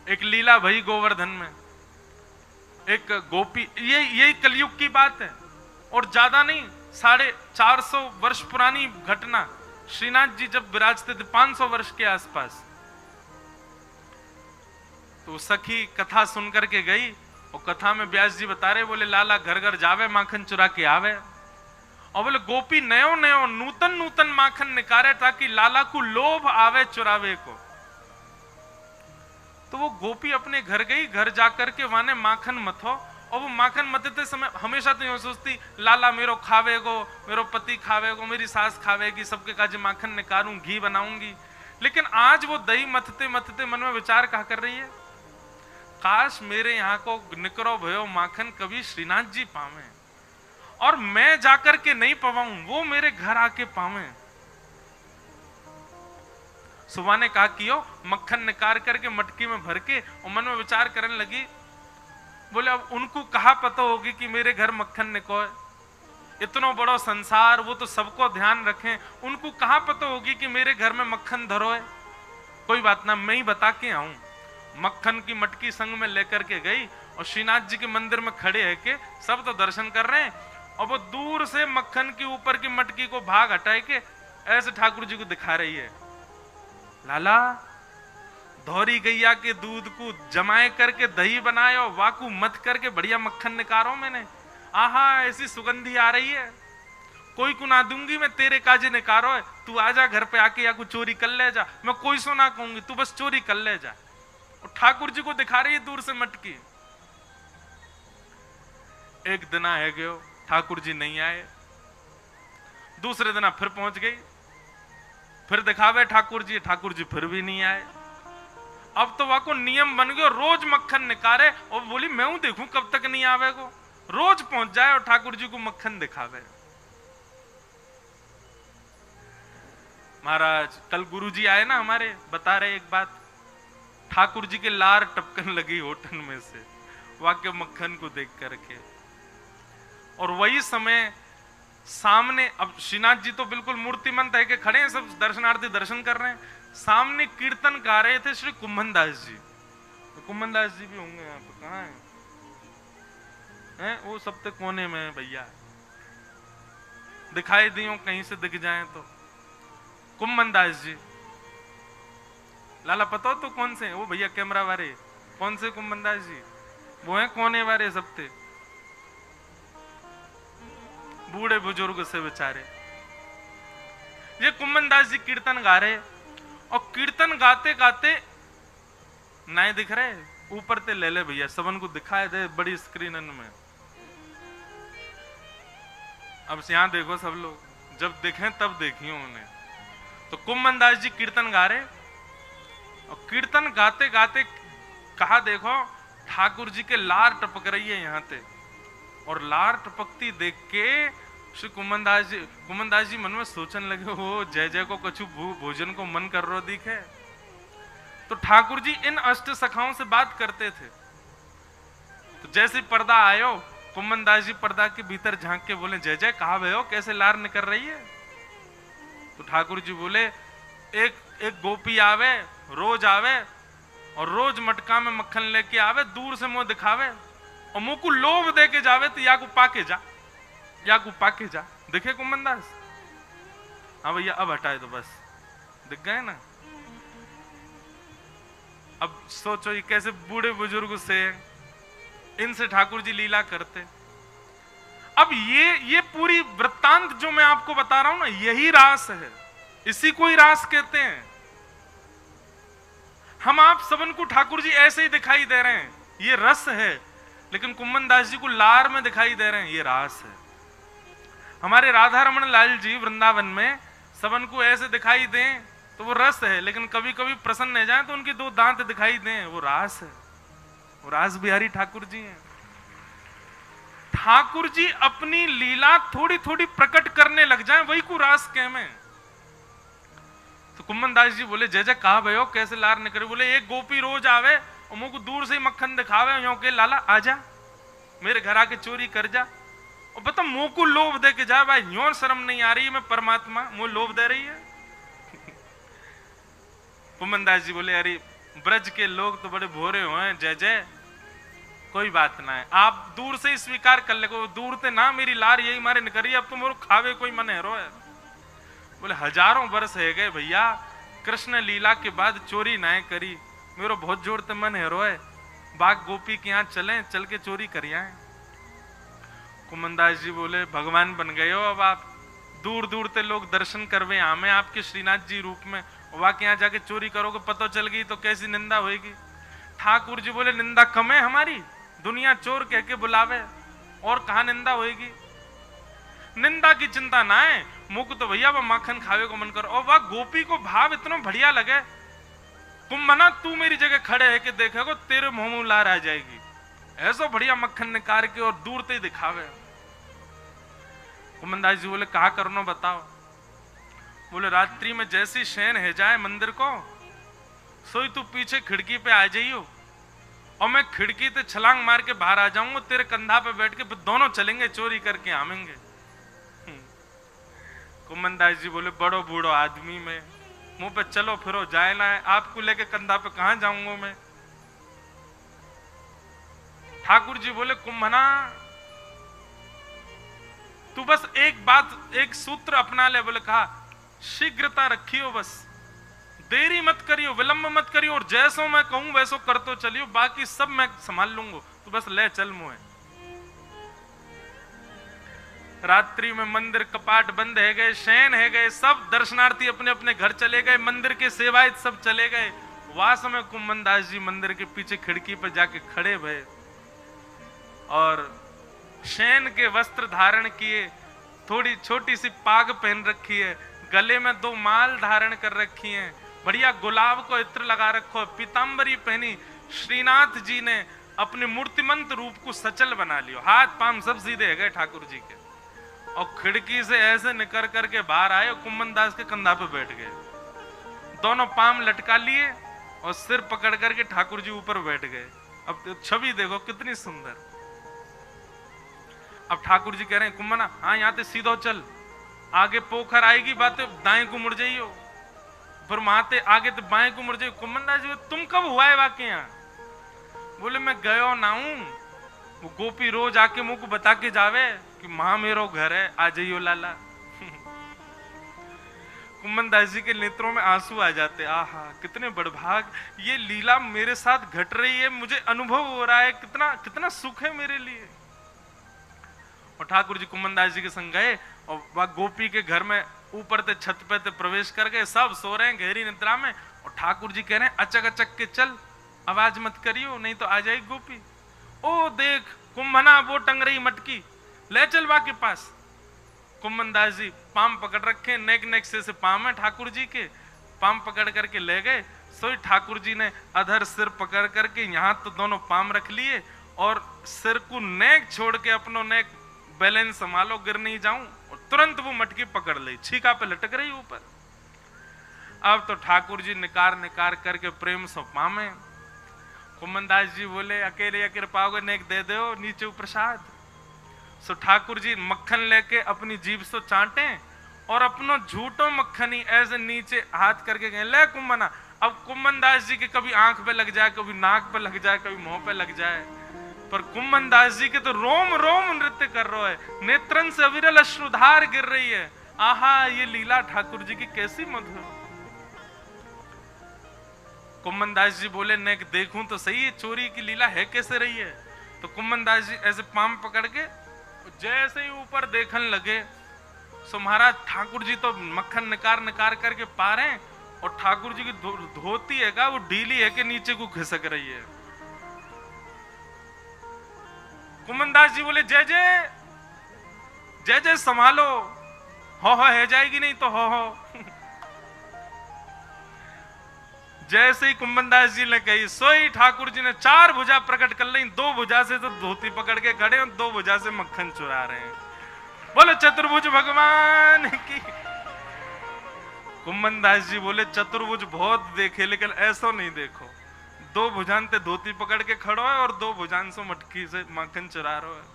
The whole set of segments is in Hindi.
एक लीला भई गोवर्धन में, एक गोपी, ये कलयुग की बात है और ज्यादा नहीं, 450 वर्ष पुरानी घटना। श्रीनाथ जी जब विराजते थे 500 वर्ष के आसपास, तो सखी कथा सुन करके गई और कथा में व्यास जी बता रहे, बोले लाला घर घर जावे माखन चुरा के आवे, और बोले गोपी नयो नयो नूतन नूतन माखन निकारे ताकि लाला को लोभ आवे चुरावे को। तो वो गोपी अपने घर गई, घर जाकर के वहां माखन मथो, और वो माखन मथते समय हमेशा तो यूं सोचती लाला मेरो खावेगो, मेरो पति खावेगो, मेरी सास खावेगी, सबके काज माखन निकालूं, घी बनाऊंगी। लेकिन आज वो दही मथते मथते मन में विचार कहा कर रही है, काश मेरे यहाँ को निकरो भयो माखन कभी श्रीनाथ जी पावे, और मैं जाकर के नहीं पवाऊं, वो मेरे घर आके पावे। सुबह ने कहा कि मक्खन निकाल करके मटकी में भर के, और मन में विचार करने लगी, बोले अब उनको कहा पता होगी कि मेरे घर मक्खन निकोए, इतना बड़ा संसार, वो तो सबको ध्यान रखें, उनको कहा पता होगी कि मेरे घर में मक्खन धरो है। कोई बात ना, मैं ही बता के आऊं। मक्खन की मटकी संग में लेकर के गई और श्रीनाथ जी के मंदिर में खड़े है के सब तो दर्शन कर रहे हैं, और वो दूर से मक्खन के ऊपर की मटकी को भाग हटाए के ऐसे ठाकुर जी को दिखा रही है, लाला धौरी गैया के दूध को जमाए करके दही बनायो, वाकू मत करके बढ़िया मक्खन निकारो मैंने, आहा ऐसी सुगंधी आ रही है, कोई को ना दूंगी मैं, तेरे काजे निकारो है, तू आजा घर पे आके, या को चोरी कर ले जा, मैं कोई सो ना कहूंगी, तू बस चोरी कर ले जा। और ठाकुर जी को दिखा रही है दूर से मटकी। एक दिन है गयो, ठाकुर जी नहीं आए, दूसरे दिन फिर पहुंच गई, फिर दिखावे ठाकुर जी फिर भी नहीं आए। अब तो वहां को नियम बन गयो, रोज मक्खन निकाले, और बोली मैं हूं देखूं कब तक नहीं आवे को, रोज पहुंच जाए और ठाकुर जी को मक्खन दिखावे। महाराज कल गुरु जी आए ना हमारे, बता रहे एक बात, ठाकुर जी के लार टपकन लगी होठन में से वाक्य मक्खन को देख करके। और वही समय सामने, अब श्रीनाथ जी तो बिल्कुल मूर्तिमंत है कि खड़े हैं, सब दर्शनार्थी दर्शन कर रहे हैं, सामने कीर्तन गा रहे थे श्री कुंभन दास जी। तो कुंभन दास जी भी होंगे यहाँ पे, कहाँ हैं? वो सब तो कोने में है भैया, दिखाई दियो कहीं से दिख जाए तो। कुंभन दास जी, लाला पता हो तो कौन से हैं? वो भैया कैमरा वाले, कौन से कुंभन दास जी? वो हैं कोने वाले सबते, बूढ़े बुजुर्ग से बेचारे। ये कुंभन दास जी कीर्तन गा रहे, और कीर्तन गाते गाते नहीं दिख रहे, ऊपर ते ले ले भैया, सबन को दिखाए दे बड़ी स्क्रीन में। अब यहां देखो सब लोग, जब देखें तब देखियो उन्हें। तो कुंभन दास जी कीर्तन गा रहे, और कीर्तन गाते गाते कहा देखो ठाकुर जी के लार टपक रही है यहाँ पे, और लार टपकती देख के श्री कुंभन दास जी मन में सोचने लगे, हो जय जय को कछु भोजन को मन कर रो दिखे। तो ठाकुर जी इन अष्ट सखाओं से बात करते थे, तो जैसे पर्दा आयो, कुंभन दास जी पर्दा के भीतर झांक के बोले, जय जय कहा भयो, कैसे लार निकल रही है? तो ठाकुर जी बोले, एक गोपी आवे, रोज आवे, और रोज मटका में मक्खन लेके आवे, दूर से मुंह दिखावे, और मुंह को लोभ दे के जावे, तो या को पाके जा, या को पाके जा। देखे कुंभन दास? हाँ भैया अब हटाए तो बस, दिख गए ना। अब सोचो ये कैसे बूढ़े बुजुर्ग से, इनसे ठाकुर जी लीला करते। अब ये पूरी वृत्तांत जो मैं आपको बता रहा हूं ना, यही रास है, इसी को ही रास कहते हैं। हम आप सबन को ठाकुर जी ऐसे ही दिखाई दे रहे हैं, ये रस है, लेकिन कुंभन दास जी को लार में दिखाई दे रहे हैं, ये रास है। हमारे राधा रमन लाल जी वृंदावन में सबन को ऐसे दिखाई दें तो वो रस है, लेकिन कभी कभी प्रसन्न हो जाए तो उनके दो दांत दिखाई दें, वो रास है, वो रास बिहारी ठाकुर जी हैं। ठाकुर जी अपनी लीला थोड़ी थोड़ी प्रकट करने लग जाए, वही को रास कह में। तो कुंभन दास जी बोले, जय जय कहा भयो, कैसे लार निकले? बोले, एक गोपी रोज आवे और मुंह को दूर से ही मक्खन दिखावे, यो के लाला आजा मेरे घर आके चोरी कर जा, और बता मुंह को लोभ दे के जा। भाई यो शर्म नहीं आ रही है, मैं परमात्मा मुंह लोभ दे रही है। कुंभन दास जी बोले, अरे ब्रज के लोग तो बड़े भोरे हुए, जय जय, कोई बात ना है, आप दूर से ही स्वीकार कर ले, को दूर से ना मेरी लार यही मारे निकरी, अब तो मोर खावे कोई मन है रो है। बोले हजारों वर्ष है गए भैया, कृष्ण लीला के बाद चोरी ना करी, मेरो बहुत जोर ते मन है रो है, बाग गोपी के यहाँ चले, चल के चोरी करिया है। कुमनदास जी बोले भगवान बन गए हो अब आप, दूर दूर से लोग दर्शन करवे आमे आपके श्रीनाथ जी रूप में, वहां के यहाँ जाके चोरी करोगे, पता चल गई तो कैसी निंदा होगी। ठाकुर जी बोले निंदा कम है हमारी, दुनिया चोर कह के बुलावे, और कहा निंदा होगी। निंदा की चिंता ना है, मुख तो भैया वह माखन खावे को मन कर। और वह गोपी को भाव इतना बढ़िया लगे, कुंभना तू मेरी जगह खड़े है कि देखेगो तेरे मुंह में लार आ जाएगी, ऐसा बढ़िया मक्खन निकाल के और दूर से दिखावे। कुमनदास जी बोले कहा करनो बताओ। बोले रात्रि में जैसी शयन है जाए मंदिर को, सोई तू पीछे खिड़की पे आ जाइयो, और मैं खिड़की से छलांग मार के बाहर आ जाऊंगा, तेरे कंधा पे बैठ के दोनों चलेंगे चोरी करके आवेंगे। कुमनदास जी बोले बड़ो बूढ़ो आदमी में मुंह पे चलो फिरो जाए ना है, आपको लेके कंधा पे कहां जाऊंगा मैं। ठाकुर जी बोले कुंभना तू बस एक बात, एक सूत्र अपना ले। बोले कहा शीघ्रता रखियो, बस देरी मत करियो, विलंब मत करियो, और जैसो मैं कहूं वैसो कर तो चलियो, बाकी सब मैं संभाल लूंगा, तू बस ले चल मुझे। रात्रि में मंदिर कपाट बंद है गए, शयन है गए, सब दर्शनार्थी अपने अपने घर चले गए, मंदिर के सेवायत सब चले गए। वास में कुमनदास जी मंदिर के पीछे खिड़की पर जाके खड़े भये और शयन के वस्त्र धारण किए, थोड़ी छोटी सी पाग पहन रखी है, गले में 2 माल धारण कर रखी हैं, बढ़िया गुलाब को इत्र लगा रखो, पीतांबरी पहनी। श्रीनाथ जी ने अपने मूर्तिमंत रूप को सचल बना लियो, हाथ पांव सब सीधे है गए ठाकुर जी के, और खिड़की से ऐसे निकल करके बाहर आए, कुम्मनदास के कंधा पे बैठ गए, दोनों पांव लटका लिए और सिर पकड़ करके ठाकुर जी ऊपर बैठ गए। अब छवि देखो कितनी सुंदर। अब ठाकुर जी कह रहे हैं कुम्मना हाँ यहाँ से सीधो चल, आगे पोखर आएगी बातें दाएं को मुड़ जाइयो, फिर वहां आगे तो बाएं को मुड़ जाइयो। कुम्मनदास जी तुम कब हुआ है वाकई यहाँ? बोले मैं गयो ना हूं, वो गोपी रोज आके मुझको बता के जावे कि मां मेरो घर है, आ जाइयो लाला। कुम्मनदास जी के नेत्रों में आंसू आ जाते, आहा कितने बड़भाग, ये लीला मेरे साथ घट रही है, मुझे अनुभव हो रहा है, कितना कितना सुख है मेरे लिए। और ठाकुर जी कुम्मनदास जी के संग गए और वह गोपी के घर में ऊपर से छत पे ते प्रवेश कर गए, सब सो रहे हैं गहरी निद्रा में, और ठाकुर जी कह रहे हैं अचक अचक के चल, आवाज मत करियो नहीं तो आ जाएगी गोपी। ओ देख कुम्भना वो टंग रही मटकी, ले चल बा के पास। कुम्मनदास जी पाम पकड़ रखे, नेक नेक से पाम है ठाकुर जी के, पाम पकड़ करके ले गए। सोई ठाकुर जी ने अधर सिर पकड़ करके यहाँ तो दोनों पाम रख लिए और सिर को नेक छोड़ के अपनो नेक बैलेंस संभालो गिर नहीं जाऊं, और तुरंत वो मटकी पकड़ ली, छीका पे लटक रही ऊपर। अब तो ठाकुर जी निकार निकार करके प्रेम से पामे। कुम्मनदास जी बोले अकेले अकेले पाओगे नेक दे दो नीचे प्रसाद। सो ठाकुर जी मक्खन लेके अपनी जीभ से चाटे और अपनो झूठो मक्खन ही ऐसे नीचे हाथ करके गए ले कुम्मना। अब कुम्मनदास जी के कभी आंख पे लग जाए, कभी नाक पे लग जाए, कभी मुंह पे लग जाए, पर कुम्मनदास जी के तो रोम रोम नृत्य कर रहे है, नेत्रन से अविरल अश्रुधार गिर रही है। आहा ये लीला ठाकुर जी की कैसी मधुर। कुम्मनदास जी बोले नेक देखूं तो सही है चोरी की लीला है कैसे रही है। तो कुम्मनदास जी ऐसे पाम पकड़ के जैसे ही ऊपर देखने लगे, सो महाराज ठाकुर जी तो मक्खन निकार निकार करके पा रहे हैं, और ठाकुर जी की धोती है का वो ढीली है कि नीचे को खिसक रही है। कुम्मनदास जी बोले जय जय जय जय संभालो, हो है जाएगी नहीं तो हो। जैसे ही कुम्मनदास जी ने कही सोई ठाकुर जी ने 4 भुजा प्रकट कर ली, 2 भुजा से तो धोती पकड़ के खड़े और 2 भुजा से मक्खन चुरा रहे हैं। बोले चतुर्भुज भगवान की। कुम्मनदास जी बोले चतुर्भुज बहुत देखे लेकिन ऐसा नहीं देखो, 2 भुजान ते धोती पकड़ के खड़ो है और 2 भुजान से मटकी से मक्खन चुरा रहे है।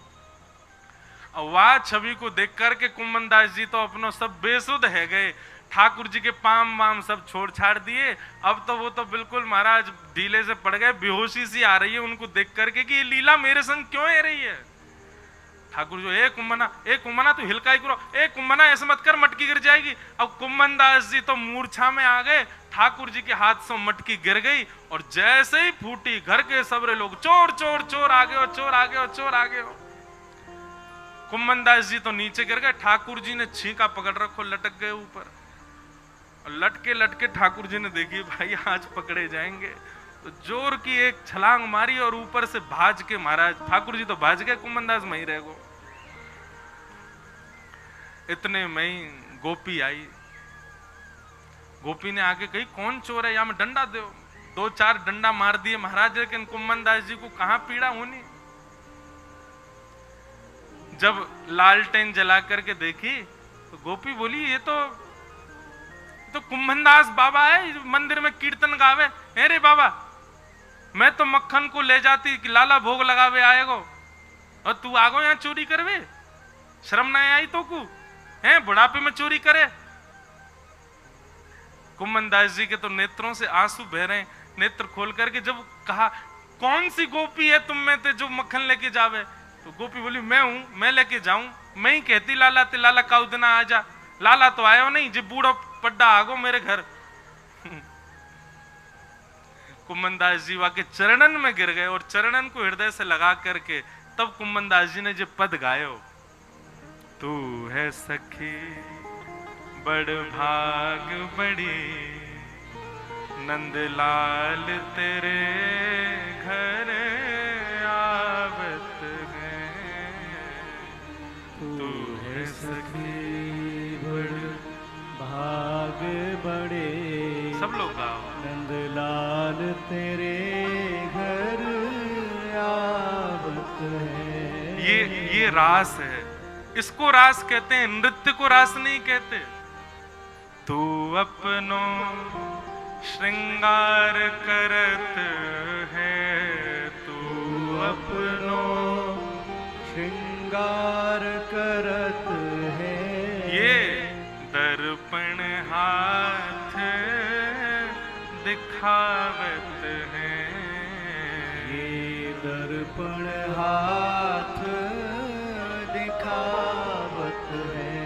और वह छवि को देख करके कुम्मनदास जी तो अपनो सब बेसुध है गए। ठाकुर जी के पाम वाम सब छोड़ छाड़ दिए। अब तो वो तो बिल्कुल महाराज ढीले से पड़ गए, बेहोशी सी आ रही है उनको देख करके कि ये लीला मेरे संग क्यों है रही है। ठाकुर जो ए कुम्मना तू हिलकाई करो, ए कुम्मना ऐसे मत कर मटकी गिर जाएगी। अब कुम्मन दास जी तो मूर्छा में आ गए, ठाकुर जी के हाथ से मटकी गिर गई और जैसे ही फूटी घर के सबरे लोग चोर चोर चोर आगे हो, चोर आगे हो, चोर आगे हो। कुम्मन दास जी तो नीचे गिर गए, ठाकुर जी ने छींका पकड़ रखो, लटक गए ऊपर। लटके लटके ठाकुर जी ने देखी भाई आज पकड़े जाएंगे, तो जोर की एक छलांग मारी और ऊपर से भाज के महाराज ठाकुर जी तो भाज गए, कुम्मन दास वहीं रह गए। इतने में ही गोपी आई। गोपी ने आके कही कौन चोर है, या में डंडा दो। 2-4 डंडा मार दिए महाराज, लेकिन कुम्मन दास जी को कहां पीड़ा होनी। जब लालटेन जला करके देखी तो गोपी बोली ये तो कुम्मन दास बाबा है, मंदिर में कीर्तन गावे। अरे बाबा मैं तो मक्खन को ले जाती कि लाला भोग लगावे आएगो, और तू आगो यहाँ चोरी करवे, शर्म ना आई तो को है बुढ़ापे में चोरी करे। कुम्मन दास जी के तो नेत्रों से आंसू बह रहे हैं। नेत्र खोल करके जब कहा कौन सी गोपी है तुम में ते जो मक्खन लेके जावे, तो गोपी बोली मैं हूं, मैं लेके जाऊं। मैं ही कहती लाला ते लाला का उदना आ जा, लाला तो आयो नहीं जी, बूढ़ो पड्डा आगो मेरे घर। कुम्मन दास जी वहां के चरणन में गिर गए और चरणन को हृदय से लगा करके तब कुम्मन दास जी ने जो पद गायो, तू है सखी बड़ भाग बड़ी, नंदलाल तेरे घर आवत है। तू है सखी बड़ भाग बड़े, सब लोग गाओ, नंदलाल तेरे घर आवत है। ये रास है, इसको रास कहते हैं, नृत्य को रास नहीं कहते। तू अपनो श्रृंगार करत है, तू अपनो श्रृंगार करत है। ये दर्पण हाथ दिखावत है, ये दर्पण हाथ दिखावत है।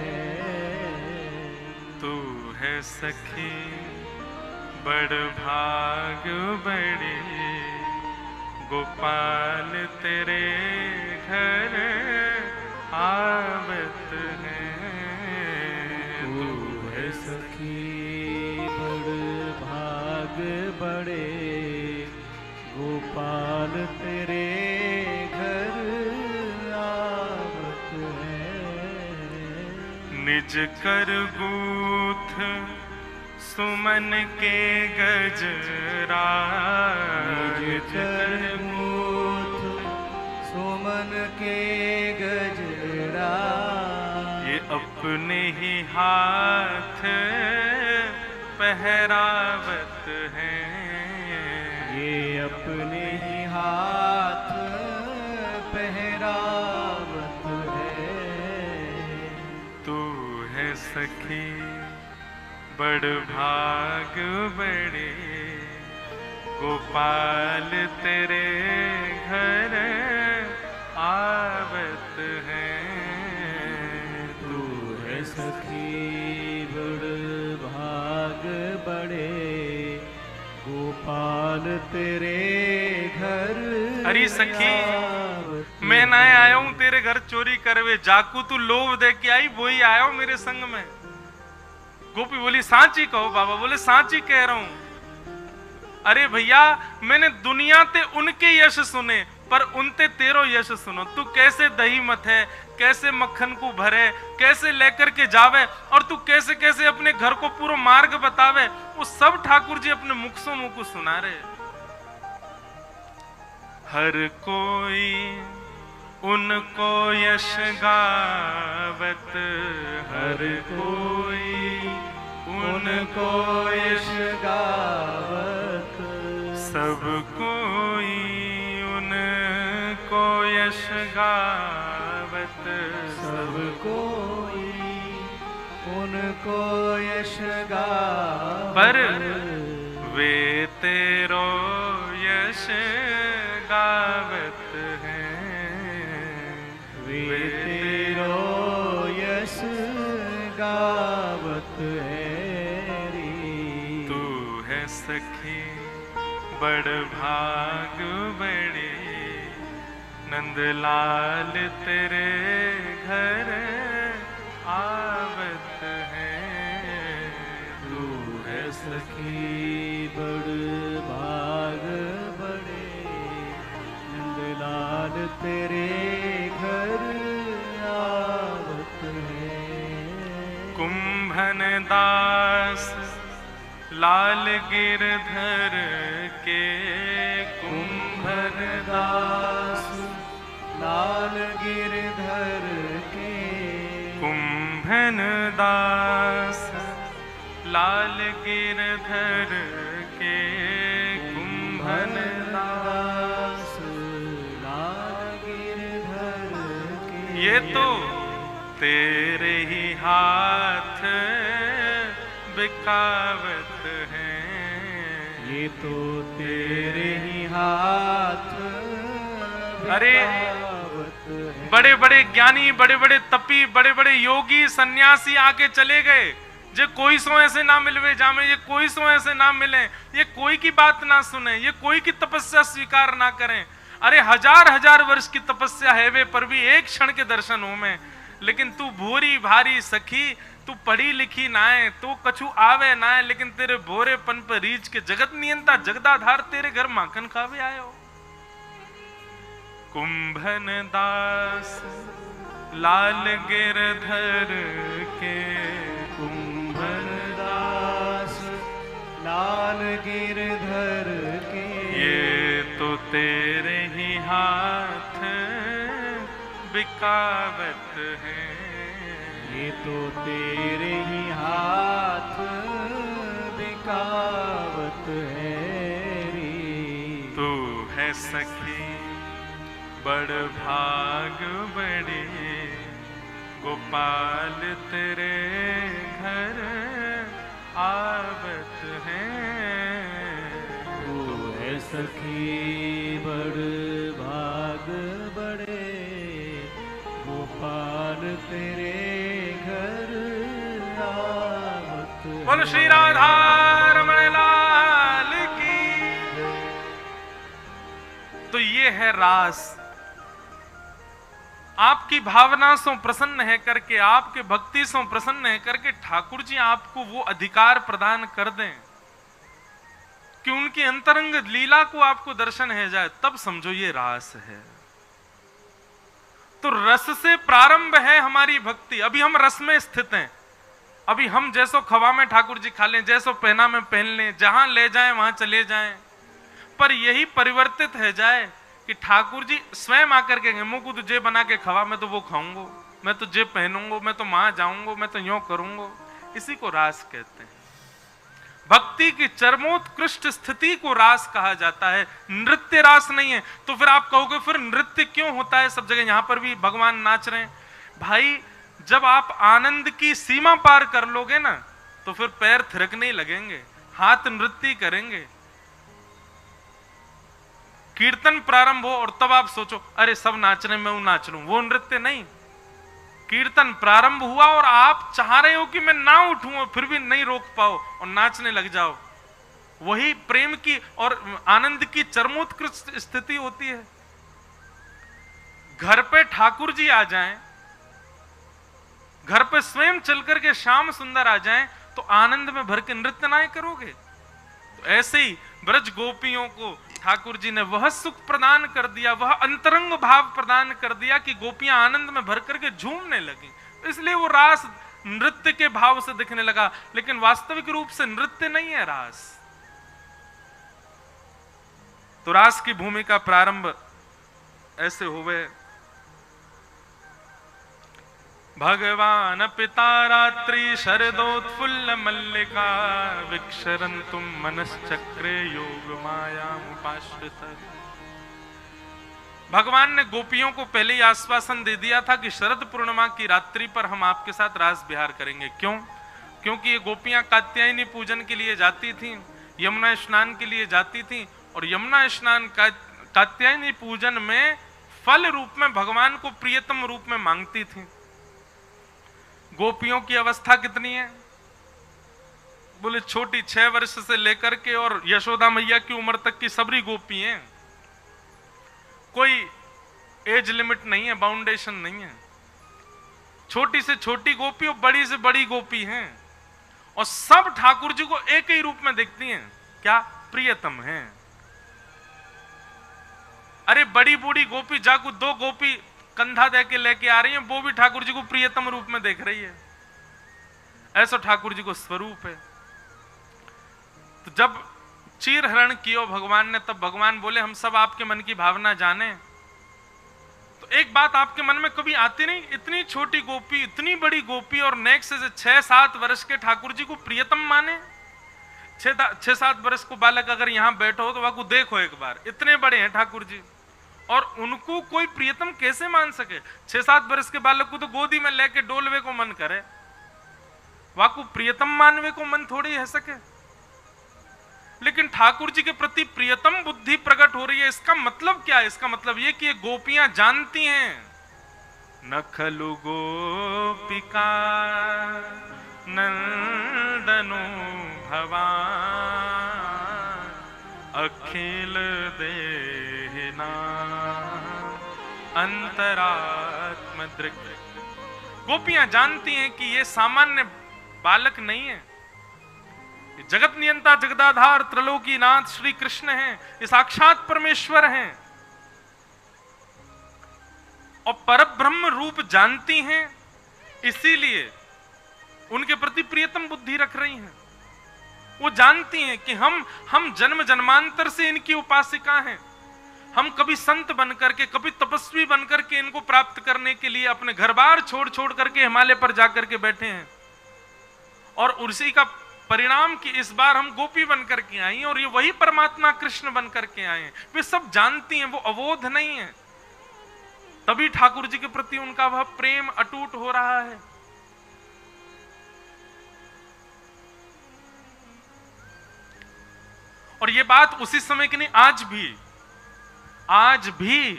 तू है सखी बड़ भाग बड़ी, गोपाल तेरे घर आवत है। तू है सखी बड़ भाग बड़े, गोपाल तेरे घर आवत है। निज कर गूथ सुमन के गजरा, निज कर गूथ सुमन के गजरा। ये अपने ही हाथ पहरावत है, ये अपने ही हाथ पहरावत है। तू है सखी बड़ भाग बड़े, गोपाल तेरे घर आवत है। तू है सखी बड़ भाग बड़े, गोपाल तेरे घर। अरे सखी मैं ना आया हूं तेरे घर चोरी करवे, जाकू तू लोभ दे के आई वही आया हूं मेरे संग में। गोपी बोली सांची कहो बाबा, बोले सांची कह रहा हूं। अरे भैया मैंने दुनिया ते उनके यश सुने पर उनते तेरो यश सुनो। तू कैसे दही मत है, कैसे मक्खन को भरे, कैसे लेकर के जावे, और तू कैसे कैसे अपने घर को पूरा मार्ग बतावे, वो सब ठाकुर जी अपने मुख से मुख को सुना रहे। हर कोई उनको यश गावत, हर कोई उनको यश गावत। सब कोई उनको यश गावत, सब कोई उनको यश गावत पर वे तेरो यश गावत हैं, वे तेरो यश गावत है री। तू है सखी बड़ भाग बड़े, नंदलाल तेरे घर आवत हैं। तू है सखी बड़ भाग बड़े, नंदलाल तेरे घर आवत है। कुंभन दास लाल गिरधर के, कुंभन दास लाल गिरधर के, कुंभन दास लाल गिरधर के, कुंभन दास लाल गिरधर के। ये तो तेरे ही हाथ बिकावत हैं, ये तो तेरे ही हाथ अरे बिकावत है। बड़े बड़े ज्ञानी, बड़े बड़े तपी, बड़े बड़े योगी सन्यासी आके चले गए। जे कोई सो ऐसे ना मिलवे जामे, ये कोई सो ऐसे ना मिले, ये कोई की बात ना सुने, ये कोई की तपस्या स्वीकार ना करें। अरे हजार हजार वर्ष की तपस्या है वे, पर भी एक क्षण के दर्शन हो में। लेकिन तू भूरी भारी सखी, तू पढ़ी लिखी ना है, तू कछु आवे ना है, लेकिन तेरे भोरेपन पर रीच के जगत नियंता जगदाधार तेरे घर माखन खावे आयो। कुंभन दास लाल गिरधर के, कुंभन दास लाल गिरधर के। ये तो तेरे ही हाथ बिकावत हैं, ये तो तेरे ही हाथ बिकावत है री। तू है सखी बड़ भाग बड़े, गोपाल तेरे घर आवत हैं। तू है सखी बड़ भाग बड़े, गोपाल तेरे घर आवत है। बोलो श्री राधा रमण लाल की। तो ये है रास। आपकी भावना से प्रसन्न है करके, आपके भक्ति से प्रसन्न है करके ठाकुर जी आपको वो अधिकार प्रदान कर दें कि उनकी अंतरंग लीला को आपको दर्शन है जाए, तब समझो ये रास है। तो रस से प्रारंभ है हमारी भक्ति। अभी हम रस में स्थित हैं। अभी हम जैसो खवा में ठाकुर जी खा लें, जैसो पहना में पहन लें, जहां ले जाएं वहां चले जाएं, पर यही परिवर्तित है जाए कि ठाकुर जी स्वयं आकर के मुंह को तुझे बना के खवा, मैं तो वो खाऊंगा, मैं तो जे पहनूंगा, मैं तो वहां जाऊंगा, मैं तो यूं करूंगा। इसी को रास कहते हैं। भक्ति की चरमोत्कृष्ट स्थिति को रास कहा जाता है। नृत्य रास नहीं है। तो फिर आप कहोगे फिर नृत्य क्यों होता है सब जगह? यहां पर भी भगवान नाच रहे हैं। भाई जब आप आनंद की सीमा पार कर लोगे ना, तो फिर पैर थिरकने ही लगेंगे, हाथ नृत्य करेंगे। कीर्तन प्रारंभ हो और तब आप सोचो अरे सब नाच रहे मैं नाच लूं, वो नृत्य नहीं। कीर्तन प्रारंभ हुआ और आप चाह रहे हो कि मैं ना उठूं और फिर भी नहीं रोक पाओ और नाचने लग जाओ, वही प्रेम की और आनंद की चरमोत्कृष्ट स्थिति होती है। घर पे ठाकुर जी आ जाएं, घर पे स्वयं चलकर के श्याम सुंदर आ जाएं, तो आनंद में भर के नृत्य ना करोगे? तो ऐसे ही ब्रज गोपियों को ठाकुर जी ने वह सुख प्रदान कर दिया, वह अंतरंग भाव प्रदान कर दिया कि गोपियां आनंद में भर करके झूमने लगी। इसलिए वो रास नृत्य के भाव से दिखने लगा, लेकिन वास्तविक रूप से नृत्य नहीं है रास। तो रास की भूमिका प्रारंभ ऐसे हुए। भगवान पिता रात्रि शरदोत्फुल्ल मल्लिका विक्षरन्तुम मनश्चक्रे योग मायामुपाश्रित। भगवान ने गोपियों को पहले ही आश्वासन दे दिया था कि शरद पूर्णिमा की रात्रि पर हम आपके साथ रास विहार करेंगे। क्यों? क्योंकि ये गोपियां कात्यायनी पूजन के लिए जाती थीं, यमुना स्नान के लिए जाती थीं, और यमुना स्नान कात्यायनी पूजन में फल रूप में भगवान को प्रियतम रूप में मांगती थीं। गोपियों की अवस्था कितनी है? बोले छोटी 6 वर्ष से लेकर के और यशोदा मैया की उम्र तक की सबरी गोपी हैं। कोई एज लिमिट नहीं है, बाउंडेशन नहीं है। छोटी से छोटी गोपी और बड़ी से बड़ी गोपी हैं, और सब ठाकुर जी को एक ही रूप में देखती हैं। क्या? प्रियतम हैं। अरे बड़ी बूढ़ी गोपी जाकू 2 गोपी कंधा दे के लेके आ रही हैं, वो भी ठाकुर जी को प्रियतम रूप में देख रही है। ऐसा ठाकुर जी को स्वरूप है। तो जब चीर हरण कियो भगवान ने, तब भगवान बोले हम सब आपके मन की भावना जाने। तो एक बात आपके मन में कभी आती नहीं, इतनी छोटी गोपी, इतनी बड़ी गोपी, और नेक्स्ट से 6-7 वर्ष के ठाकुर जी को प्रियतम माने। 6-7 वर्ष को बालक अगर यहां बैठो तो वह देखो एक बार, इतने बड़े हैं ठाकुर जी, और उनको कोई प्रियतम कैसे मान सके? 6-7 वर्ष के बालक को तो गोदी में लेके डोलवे को मन करे, वाकु प्रियतम मानवे को मन थोड़ी है सके। लेकिन ठाकुर जी के प्रति प्रियतम बुद्धि प्रकट हो रही है। इसका मतलब क्या है? इसका मतलब ये कि ये गोपियां जानती हैं, न खलु गोपिका नंदनो भवान अखिल देहना अंतरात्म दृक्। गोपियां जानती हैं कि ये सामान्य बालक नहीं है, जगत नियंता जगदाधार त्रिलोकीनाथ श्री कृष्ण हैं, ये साक्षात परमेश्वर हैं, और परब्रह्म रूप जानती हैं, इसीलिए उनके प्रति प्रियतम बुद्धि रख रही हैं। वो जानती हैं कि हम जन्म जन्मांतर से इनकी उपासिका हैं। हम कभी संत बनकर के, कभी तपस्वी बनकर के इनको प्राप्त करने के लिए अपने घर बार छोड़ छोड़ करके हिमालय पर जाकर के बैठे हैं, और उसी का परिणाम कि इस बार हम गोपी बनकर के आई, और ये वही परमात्मा कृष्ण बनकर के आए हैं। वे सब जानती हैं, वो अबोध नहीं है। तभी ठाकुर जी के प्रति उनका वह प्रेम अटूट हो रहा है। और ये बात उसी समय की नहीं, आज भी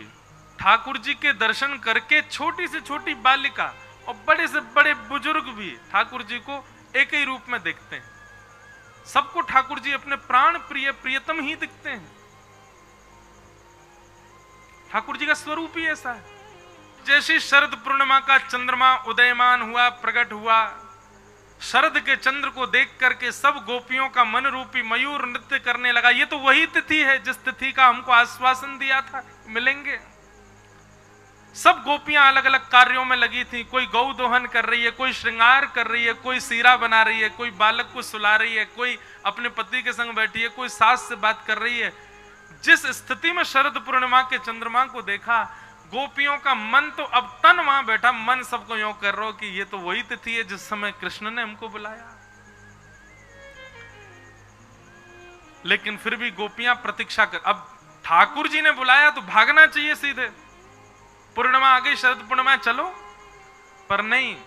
ठाकुर जी के दर्शन करके छोटी से छोटी बालिका और बड़े से बड़े बुजुर्ग भी ठाकुर जी को एक ही रूप में देखते हैं। सबको ठाकुर जी अपने प्राण प्रिय प्रियतम ही दिखते हैं। ठाकुर जी का स्वरूप ही ऐसा है। जैसे शरद पूर्णिमा का चंद्रमा उदयमान हुआ, प्रकट हुआ, शरद के चंद्र को देख करके सब गोपियों का मन रूपी मयूर नृत्य करने लगा। ये तो वही तिथि है जिस तिथि का हमको आश्वासन दिया था मिलेंगे। सब गोपियां अलग अलग कार्यों में लगी थी। कोई गौ दोहन कर रही है, कोई श्रृंगार कर रही है, कोई सीरा बना रही है, कोई बालक को सुला रही है, कोई अपने पति के संग बैठी है, कोई सास से बात कर रही है। जिस स्थिति में शरद पूर्णिमा के चंद्रमा को देखा, गोपियों का मन तो अब तन वहां बैठा, मन सबको यूं कर रहा कि ये तो वही तिथि है जिस समय कृष्ण ने हमको बुलाया। लेकिन फिर भी गोपियां प्रतीक्षा कर, अब ठाकुर जी ने बुलाया तो भागना चाहिए सीधे, पूर्णिमा आ गई, शरद पूर्णिमा चलो, पर नहीं।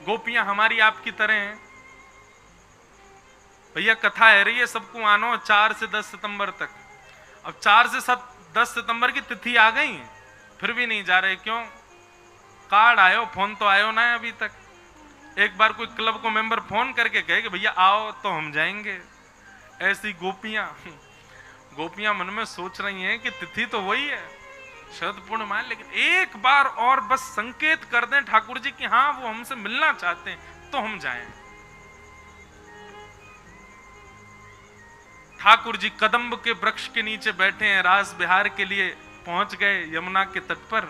गोपियां हमारी आपकी तरह हैं। भैया कथा है रही है, सबको आनो 4 से 10 सितंबर तक। अब 4 से 10 सितंबर की तिथि आ गई, फिर भी नहीं जा रहे। क्यों? कार्ड आयो, फोन तो आयो ना है अभी तक। एक बार कोई क्लब को मेंबर फोन करके कहे कि भैया आओ तो हम जाएंगे। ऐसी गोपियां मन में सोच रही हैं कि तिथि तो वही है, शरद पूर्णिमा, लेकिन एक बार और बस संकेत कर दें ठाकुर जी कि हाँ वो हमसे मिलना चाहते हैं तो हम जाएं। ठाकुर जी कदम्ब के वृक्ष के नीचे बैठे हैं, रास बिहार के लिए पहुंच गए यमुना के तट पर।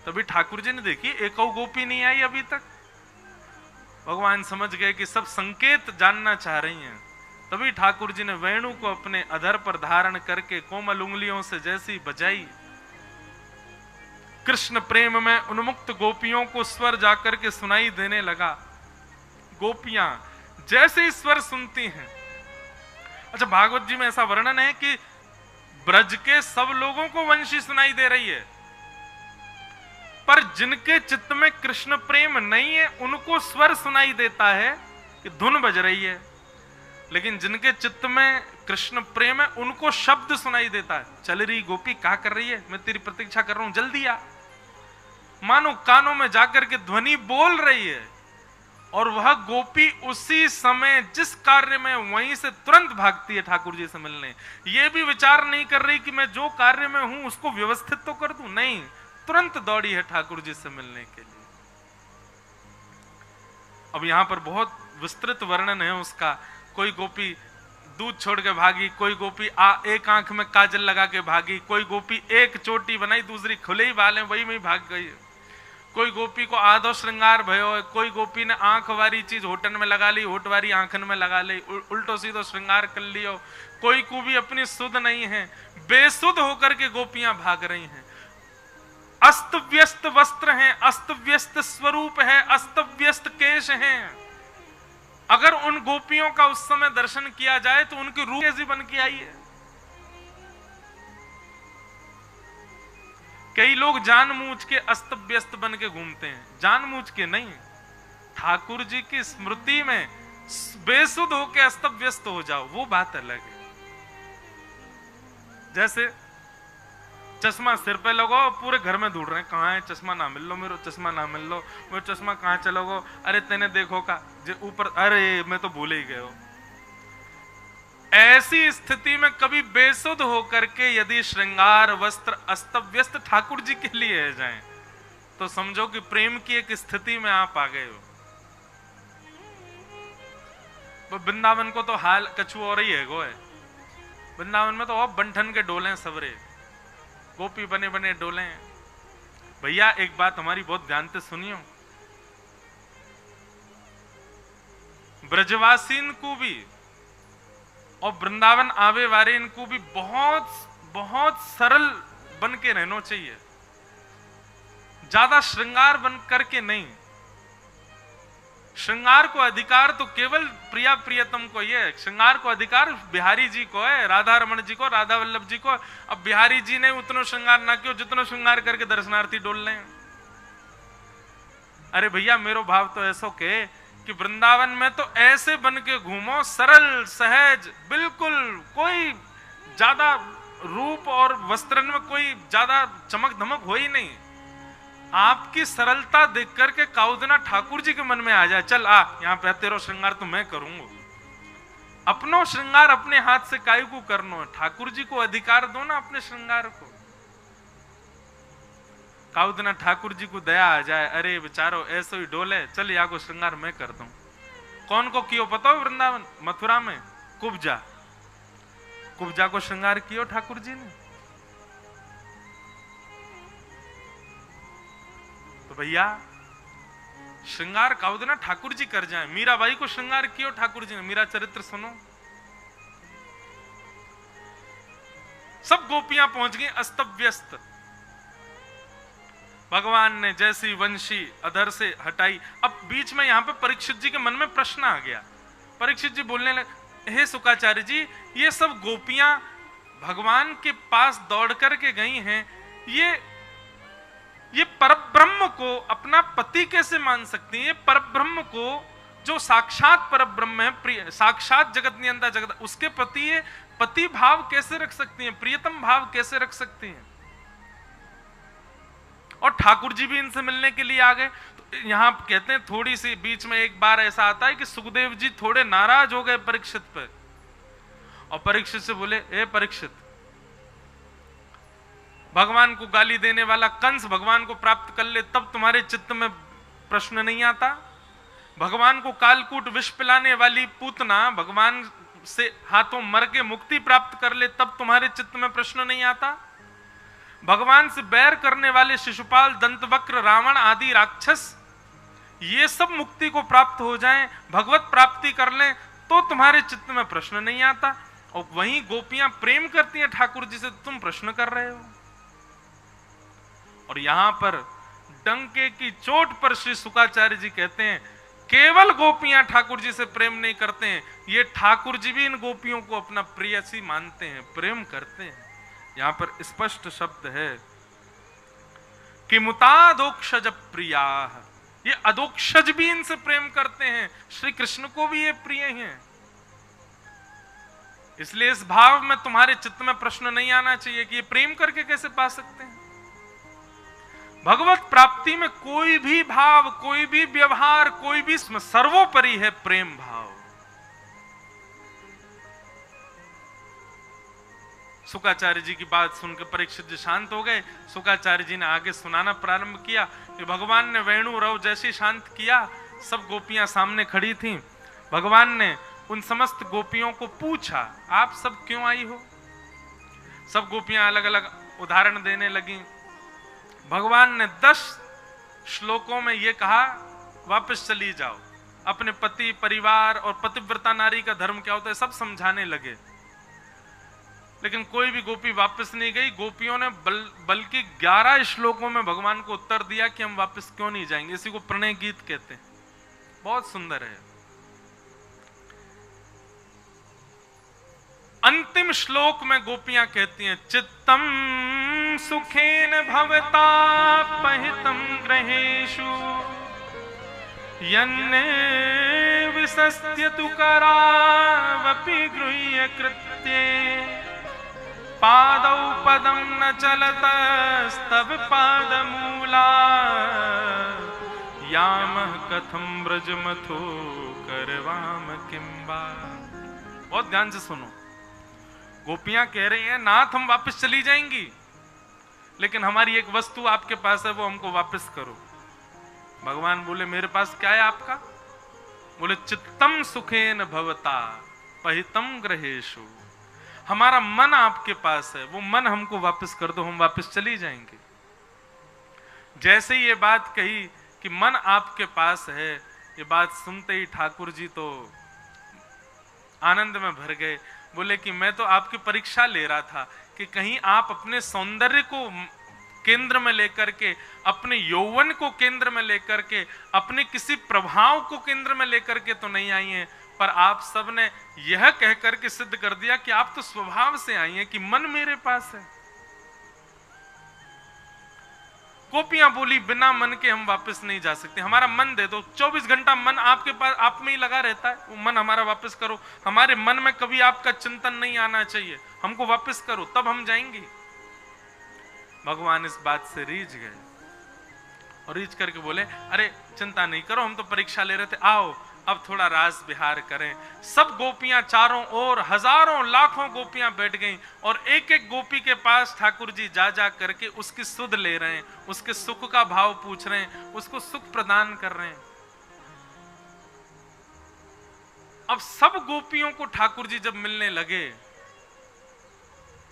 तभी ठाकुर जी ने देखी एक और गोपी नहीं आई अभी तक। भगवान समझ गए कि सब संकेत जानना चाह रही हैं। तभी ठाकुर जी ने वेणु को अपने अधर पर धारण करके कोमल उंगलियों से जैसी बजाई, कृष्ण प्रेम में उन्मुक्त गोपियों को स्वर जाकर के सुनाई देने लगा। गोपियां जैसे ही स्वर सुनती हैं, अच्छा भागवत जी में ऐसा वर्णन है कि ब्रज के सब लोगों को वंशी सुनाई दे रही है, पर जिनके चित्त में कृष्ण प्रेम नहीं है उनको स्वर सुनाई देता है कि धुन बज रही है, लेकिन जिनके चित्त में कृष्ण प्रेम है उनको शब्द सुनाई देता है। चल रही गोपी क्या कर रही है, मैं तेरी प्रतीक्षा कर रहा हूं, जल्दी आ। मानो कानों में जाकर के ध्वनि बोल रही है, और वह गोपी उसी समय जिस कार्य में वहीं से तुरंत भागती है ठाकुर जी से मिलने। ये भी विचार नहीं कर रही कि मैं जो कार्य में हूं उसको व्यवस्थित तो कर दूं, नहीं, तुरंत दौड़ी है ठाकुर जी से मिलने के लिए। अब यहां पर बहुत विस्तृत वर्णन है उसका। कोई गोपी दूध छोड़ के भागी, कोई गोपी एक आंख में काजल लगा के भागी, कोई गोपी एक चोटी बनाई दूसरी खुले ही बाल है वही में भाग गई, कोई गोपी को आधो श्रृंगार भयो, कोई गोपी ने आंख वाली चीज होठन में लगा ली, होठ वाली आंखन में लगा ली, उल्टो सीधो श्रृंगार कर लियो। कोई को भी अपनी सुध नहीं है, बेसुध होकर के गोपियां भाग रही हैं। अस्त व्यस्त वस्त्र हैं, अस्त व्यस्त स्वरूप है, अस्त व्यस्त केश हैं। अगर उन गोपियों का उस समय दर्शन किया जाए तो उनकी रूह कैसी बन के आई है। कई लोग जानबूझ के अस्त व्यस्त बन के घूमते हैं, जानबूझ के नहीं, ठाकुर जी की स्मृति में बेसुध होके अस्त व्यस्त हो जाओ, वो बात अलग है। जैसे चश्मा सिर पे लगाओ, पूरे घर में ढूंढ रहे हैं कहाँ है चश्मा, ना मिल लो मेरे चश्मा, ना मिल लो मेरे चश्मा, कहाँ चलोगो, अरे तेने देखो का ऊपर, अरे मैं तो भूल ही गए हो। ऐसी स्थिति में कभी बेसुध होकर के यदि श्रृंगार वस्त्र अस्त व्यस्त ठाकुर जी के लिए है जाएं, तो समझो कि प्रेम की एक स्थिति में आप आ गए हो। वृंदावन को तो हाल कछु और ही है गो है। वृंदावन में तो और बंठन के डोले सबरे, गोपी बने बने डोले। भैया एक बात हमारी बहुत ध्यान से सुनियो, ब्रजवासीन को भी और वृंदावन आवे वाले इनको भी बहुत बहुत सरल बन के रहना चाहिए, ज्यादा श्रृंगार बन करके नहीं। श्रृंगार को अधिकार तो केवल प्रिया प्रियतम को ही है, श्रृंगार को अधिकार बिहारी जी को है, राधा रमन जी को, राधा वल्लभ जी को। अब बिहारी जी ने उतना श्रृंगार ना क्यों जितना श्रृंगार करके दर्शनार्थी डोल रहे हैं। अरे भैया मेरो भाव तो ऐसो के कि वृंदावन में तो ऐसे बन के घूमो, सरल सहज, बिल्कुल कोई ज्यादा रूप और वस्त्रन में कोई ज्यादा चमक धमक हो ही नहीं। आपकी सरलता देख करके काउदना ठाकुर जी के मन में आ जाए, चल आ यहाँ पे तेरा श्रृंगार तो मैं करूंगा। अपनो श्रृंगार अपने हाथ से काई को करनो है, ठाकुर जी को अधिकार दो ना अपने श्रृंगार को। काउदना ठाकुर जी को दया आ जाए, अरे बेचारो ऐसो ही डोले, चल यहाँ को श्रृंगार मैं कर दूं। कौन को कियो पता हो वृंदावन मथुरा में? कुब्जा, कुब्जा को श्रृंगार कियो ठाकुर जी ने। तो भैया श्रृंगार काउदना ठाकुर जी कर जाए। मीराबाई को श्रृंगार कियो ठाकुर जी ने, मीरा चरित्र सुनो। सब गोपियां पहुंच गई अस्त व्यस्त। भगवान ने जैसी वंशी अधर से हटाई। अब बीच में यहां पे परीक्षित जी के मन में प्रश्न आ गया। परीक्षित जी बोलने लगे, हे सुकाचार्य जी, ये सब गोपियां भगवान के पास दौड़ करके गई हैं, ये परब्रह्म को अपना पति कैसे मान सकती हैं? परब्रह्म को जो साक्षात परब्रह्म है, प्रिय साक्षात जगत नियंता जगत, उसके पति भाव कैसे रख सकती हैं? प्रियतम भाव कैसे रख सकती हैं? और ठाकुर जी भी इनसे मिलने के लिए आ गए। तो यहां कहते हैं थोड़ी सी बीच में एक बार ऐसा आता है कि सुखदेव जी थोड़े नाराज हो गए परीक्षित पर, और परीक्षित से बोले, ए परीक्षित, भगवान को गाली देने वाला कंस भगवान को प्राप्त कर ले तब तुम्हारे चित्त में प्रश्न नहीं आता? भगवान को कालकूट विष पिलाने वाली पूतना भगवान से हाथों मर के मुक्ति प्राप्त कर ले तब तुम्हारे चित्त में प्रश्न नहीं आता? भगवान से बैर करने वाले शिशुपाल, दंतवक्र, रावण आदि राक्षस, ये सब मुक्ति को प्राप्त हो जाएं, भगवत प्राप्ति कर लें तो तुम्हारे चित्त में प्रश्न नहीं आता। और वहीं गोपियां प्रेम करती हैं ठाकुर जी से, तुम प्रश्न कर रहे हो। और यहां पर डंके की चोट पर श्री शुकाचार्य जी कहते हैं, केवल गोपियां ठाकुर जी से प्रेम नहीं करते हैं, ये ठाकुर जी भी इन गोपियों को अपना प्रेयसी मानते हैं, प्रेम करते हैं। यहां पर स्पष्ट शब्द है कि मुतादोक्षज प्रिया, ये अदोक्षज भी इनसे प्रेम करते हैं, श्री कृष्ण को भी ये प्रिय हैं। इसलिए इस भाव में तुम्हारे चित्त में प्रश्न नहीं आना चाहिए कि ये प्रेम करके कैसे पा सकते हैं। भगवत प्राप्ति में कोई भी भाव, कोई भी व्यवहार, कोई भी सर्वोपरि है प्रेम भाव। शुकाचार्य जी की बात सुनकर परीक्षित जी शांत हो गए। शुकाचार्य जी ने आगे सुनाना प्रारंभ किया कि भगवान ने वेणु रव जैसे शांत किया, सब गोपियां सामने खड़ी थीं। भगवान ने उन समस्त गोपियों को पूछा, आप सब क्यों आई हो? सब गोपियां अलग अलग उदाहरण देने लगी। भगवान ने 10 श्लोकों में यह कहा, वापस चली जाओ, अपने पति, परिवार और पतिव्रता नारी का धर्म क्या होता है सब समझाने लगे। लेकिन कोई भी गोपी वापस नहीं गई। गोपियों ने बल्कि 11 श्लोकों में भगवान को उत्तर दिया कि हम वापस क्यों नहीं जाएंगे। इसी को प्रणय गीत कहते हैं, बहुत सुंदर है। अंतिम श्लोक में गोपियां कहती हैं, चित्तम सुखेन भवता पहितम ग्रहेषु यन्ने विसस्त्यतु करावपि गृह्य कृत्ये पादौ पदं न चलतस्तव पादमूला यामः कथं व्रजमथो करवाम किंबा। बहुत ध्यान से सुनो, गोपियां कह रही हैं, नाथ हम वापस चली जाएंगी, लेकिन हमारी एक वस्तु आपके पास है, वो हमको वापस करो। भगवान बोले, मेरे पास क्या है आपका? बोले, चित्तम सुखेन भवता पहितम ग्रहेषु, हमारा मन आपके पास है, वो मन हमको वापस कर दो, हम वापस चली जाएंगे। जैसे ही ये बात कही कि मन आपके पास है, ये बात सुनते ही ठाकुर जी तो आनंद में भर गए। बोले कि मैं तो आपकी परीक्षा ले रहा था कि कहीं आप अपने सौंदर्य को केंद्र में लेकर के, अपने यौवन को केंद्र में लेकर के, अपने किसी प्रभाव को केंद्र में लेकर के तो नहीं आई हैं, पर आप सब ने यह कहकर के सिद्ध कर दिया कि आप तो स्वभाव से आई हैं कि मन मेरे पास है। गोपियां बोली, बिना मन के हम वापस नहीं जा सकते, हमारा मन दे दो। 24 घंटा मन आपके पास, आप में ही लगा रहता है, वो मन हमारा वापस करो। हमारे मन में कभी आपका चिंतन नहीं आना चाहिए, हमको वापस करो, तब हम जाएंगे। भगवान इस बात से रीझ गए और रीझ करके बोले, अरे चिंता नहीं करो, हम तो परीक्षा ले रहे थे, आओ अब थोड़ा रास विहार करें। सब गोपियां चारों ओर, हजारों लाखों गोपियां बैठ गईं और एक एक गोपी के पास ठाकुर जी जा जा करके उसकी सुध ले रहे हैं, उसके सुख का भाव पूछ रहे हैं, उसको सुख प्रदान कर रहे हैं। अब सब गोपियों को ठाकुर जी जब मिलने लगे,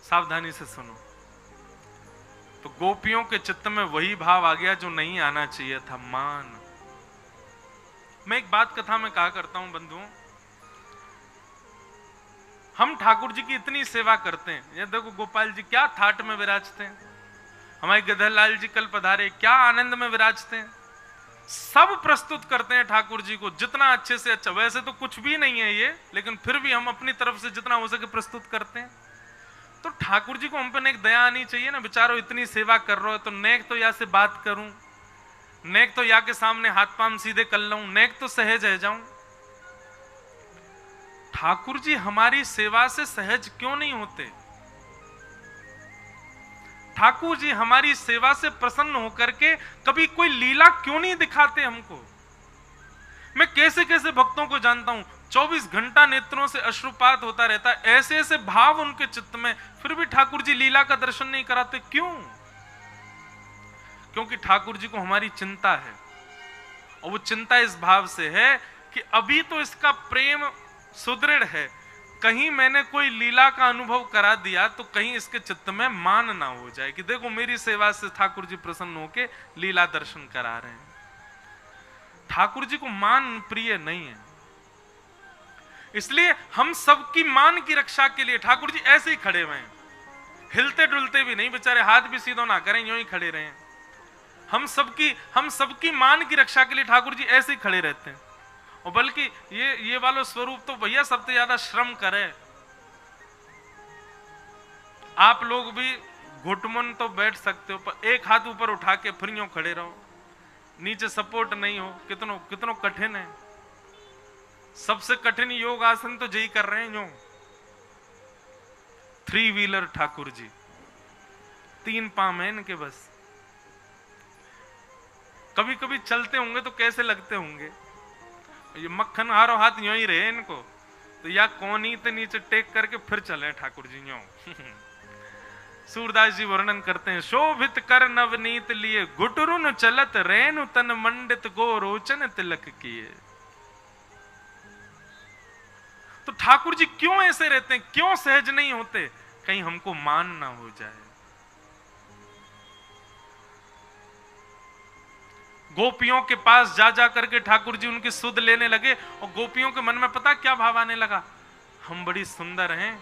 सावधानी से सुनो, तो गोपियों के चित्त में वही भाव आ गया जो नहीं आना चाहिए था, मान। मैं एक बात कथा में कहा करता हूं बंधुओं, हम ठाकुर जी की इतनी सेवा करते हैं। ये देखो गोपाल जी क्या थाट में विराजते हैं, हमारे गधरलाल जी कल पधारे, क्या आनंद में विराजते हैं। सब प्रस्तुत करते हैं ठाकुर जी को जितना अच्छे से अच्छा। वैसे तो कुछ भी नहीं है ये, लेकिन फिर भी हम अपनी तरफ से जितना हो सके प्रस्तुत करते हैं। तो ठाकुर जी को हम पे एक दया आनी चाहिए ना, बेचारो इतनी सेवा कर रहे हो, तो नेक तो या से बात करूं, नेक तो या के सामने हाथ पांव सीधे कर लूं, नेक तो सहज रह जाऊं। ठाकुर जी हमारी सेवा से सहज क्यों नहीं होते? ठाकुर जी हमारी सेवा से प्रसन्न होकर के कभी कोई लीला क्यों नहीं दिखाते हमको? मैं कैसे कैसे भक्तों को जानता हूं, 24 घंटा नेत्रों से अश्रुपात होता रहता है, ऐसे ऐसे भाव उनके चित्त में, फिर भी ठाकुर जी लीला का दर्शन नहीं कराते। क्यों? क्योंकि ठाकुर जी को हमारी चिंता है, और वो चिंता इस भाव से है कि अभी तो इसका प्रेम सुदृढ़ है, कहीं मैंने कोई लीला का अनुभव करा दिया तो कहीं इसके चित्त में मान ना हो जाए कि देखो मेरी सेवा से ठाकुर जी प्रसन्न होके लीला दर्शन करा रहे हैं। ठाकुर जी को मान प्रिय नहीं है, इसलिए हम सबकी मान की रक्षा के लिए ठाकुर जी ऐसे ही खड़े हुए हैं, हिलते डुलते भी नहीं, बेचारे हाथ भी सीधो ना करें, यूं ही खड़े रहे। हम सबकी मान की रक्षा के लिए ठाकुर जी ऐसे ही खड़े रहते हैं। और बल्कि ये वाला स्वरूप तो भैया सबसे ज्यादा श्रम करे। आप लोग भी घुटमुन तो बैठ सकते हो, पर एक हाथ ऊपर उठा के फिर यूं खड़े रहो, नीचे सपोर्ट नहीं हो, कितनो कठिन है। सबसे कठिन योग आसन तो यही कर रहे हैं यूं। 3 व्हीलर ठाकुर जी, 3 पांव में इनके बस। कभी कभी चलते होंगे तो कैसे लगते होंगे, ये मक्खन हारो हाथ यूं ही रहे इनको, तो या कोनी ते नीचे टेक करके फिर चले ठाकुर जी यूं। सूरदास जी वर्णन करते हैं, शोभित कर नवनीत लिए गुटरुन चलत रेनु तन मंडित गो रोचन तिलक किए। तो ठाकुर जी क्यों ऐसे रहते हैं, क्यों सहज नहीं होते, कहीं हमको मान ना हो जाए। गोपियों के पास जा जा करके ठाकुर जी उनकी सुध लेने लगे, और गोपियों के मन में पता क्या भाव आने लगा, हम बड़ी सुंदर हैं,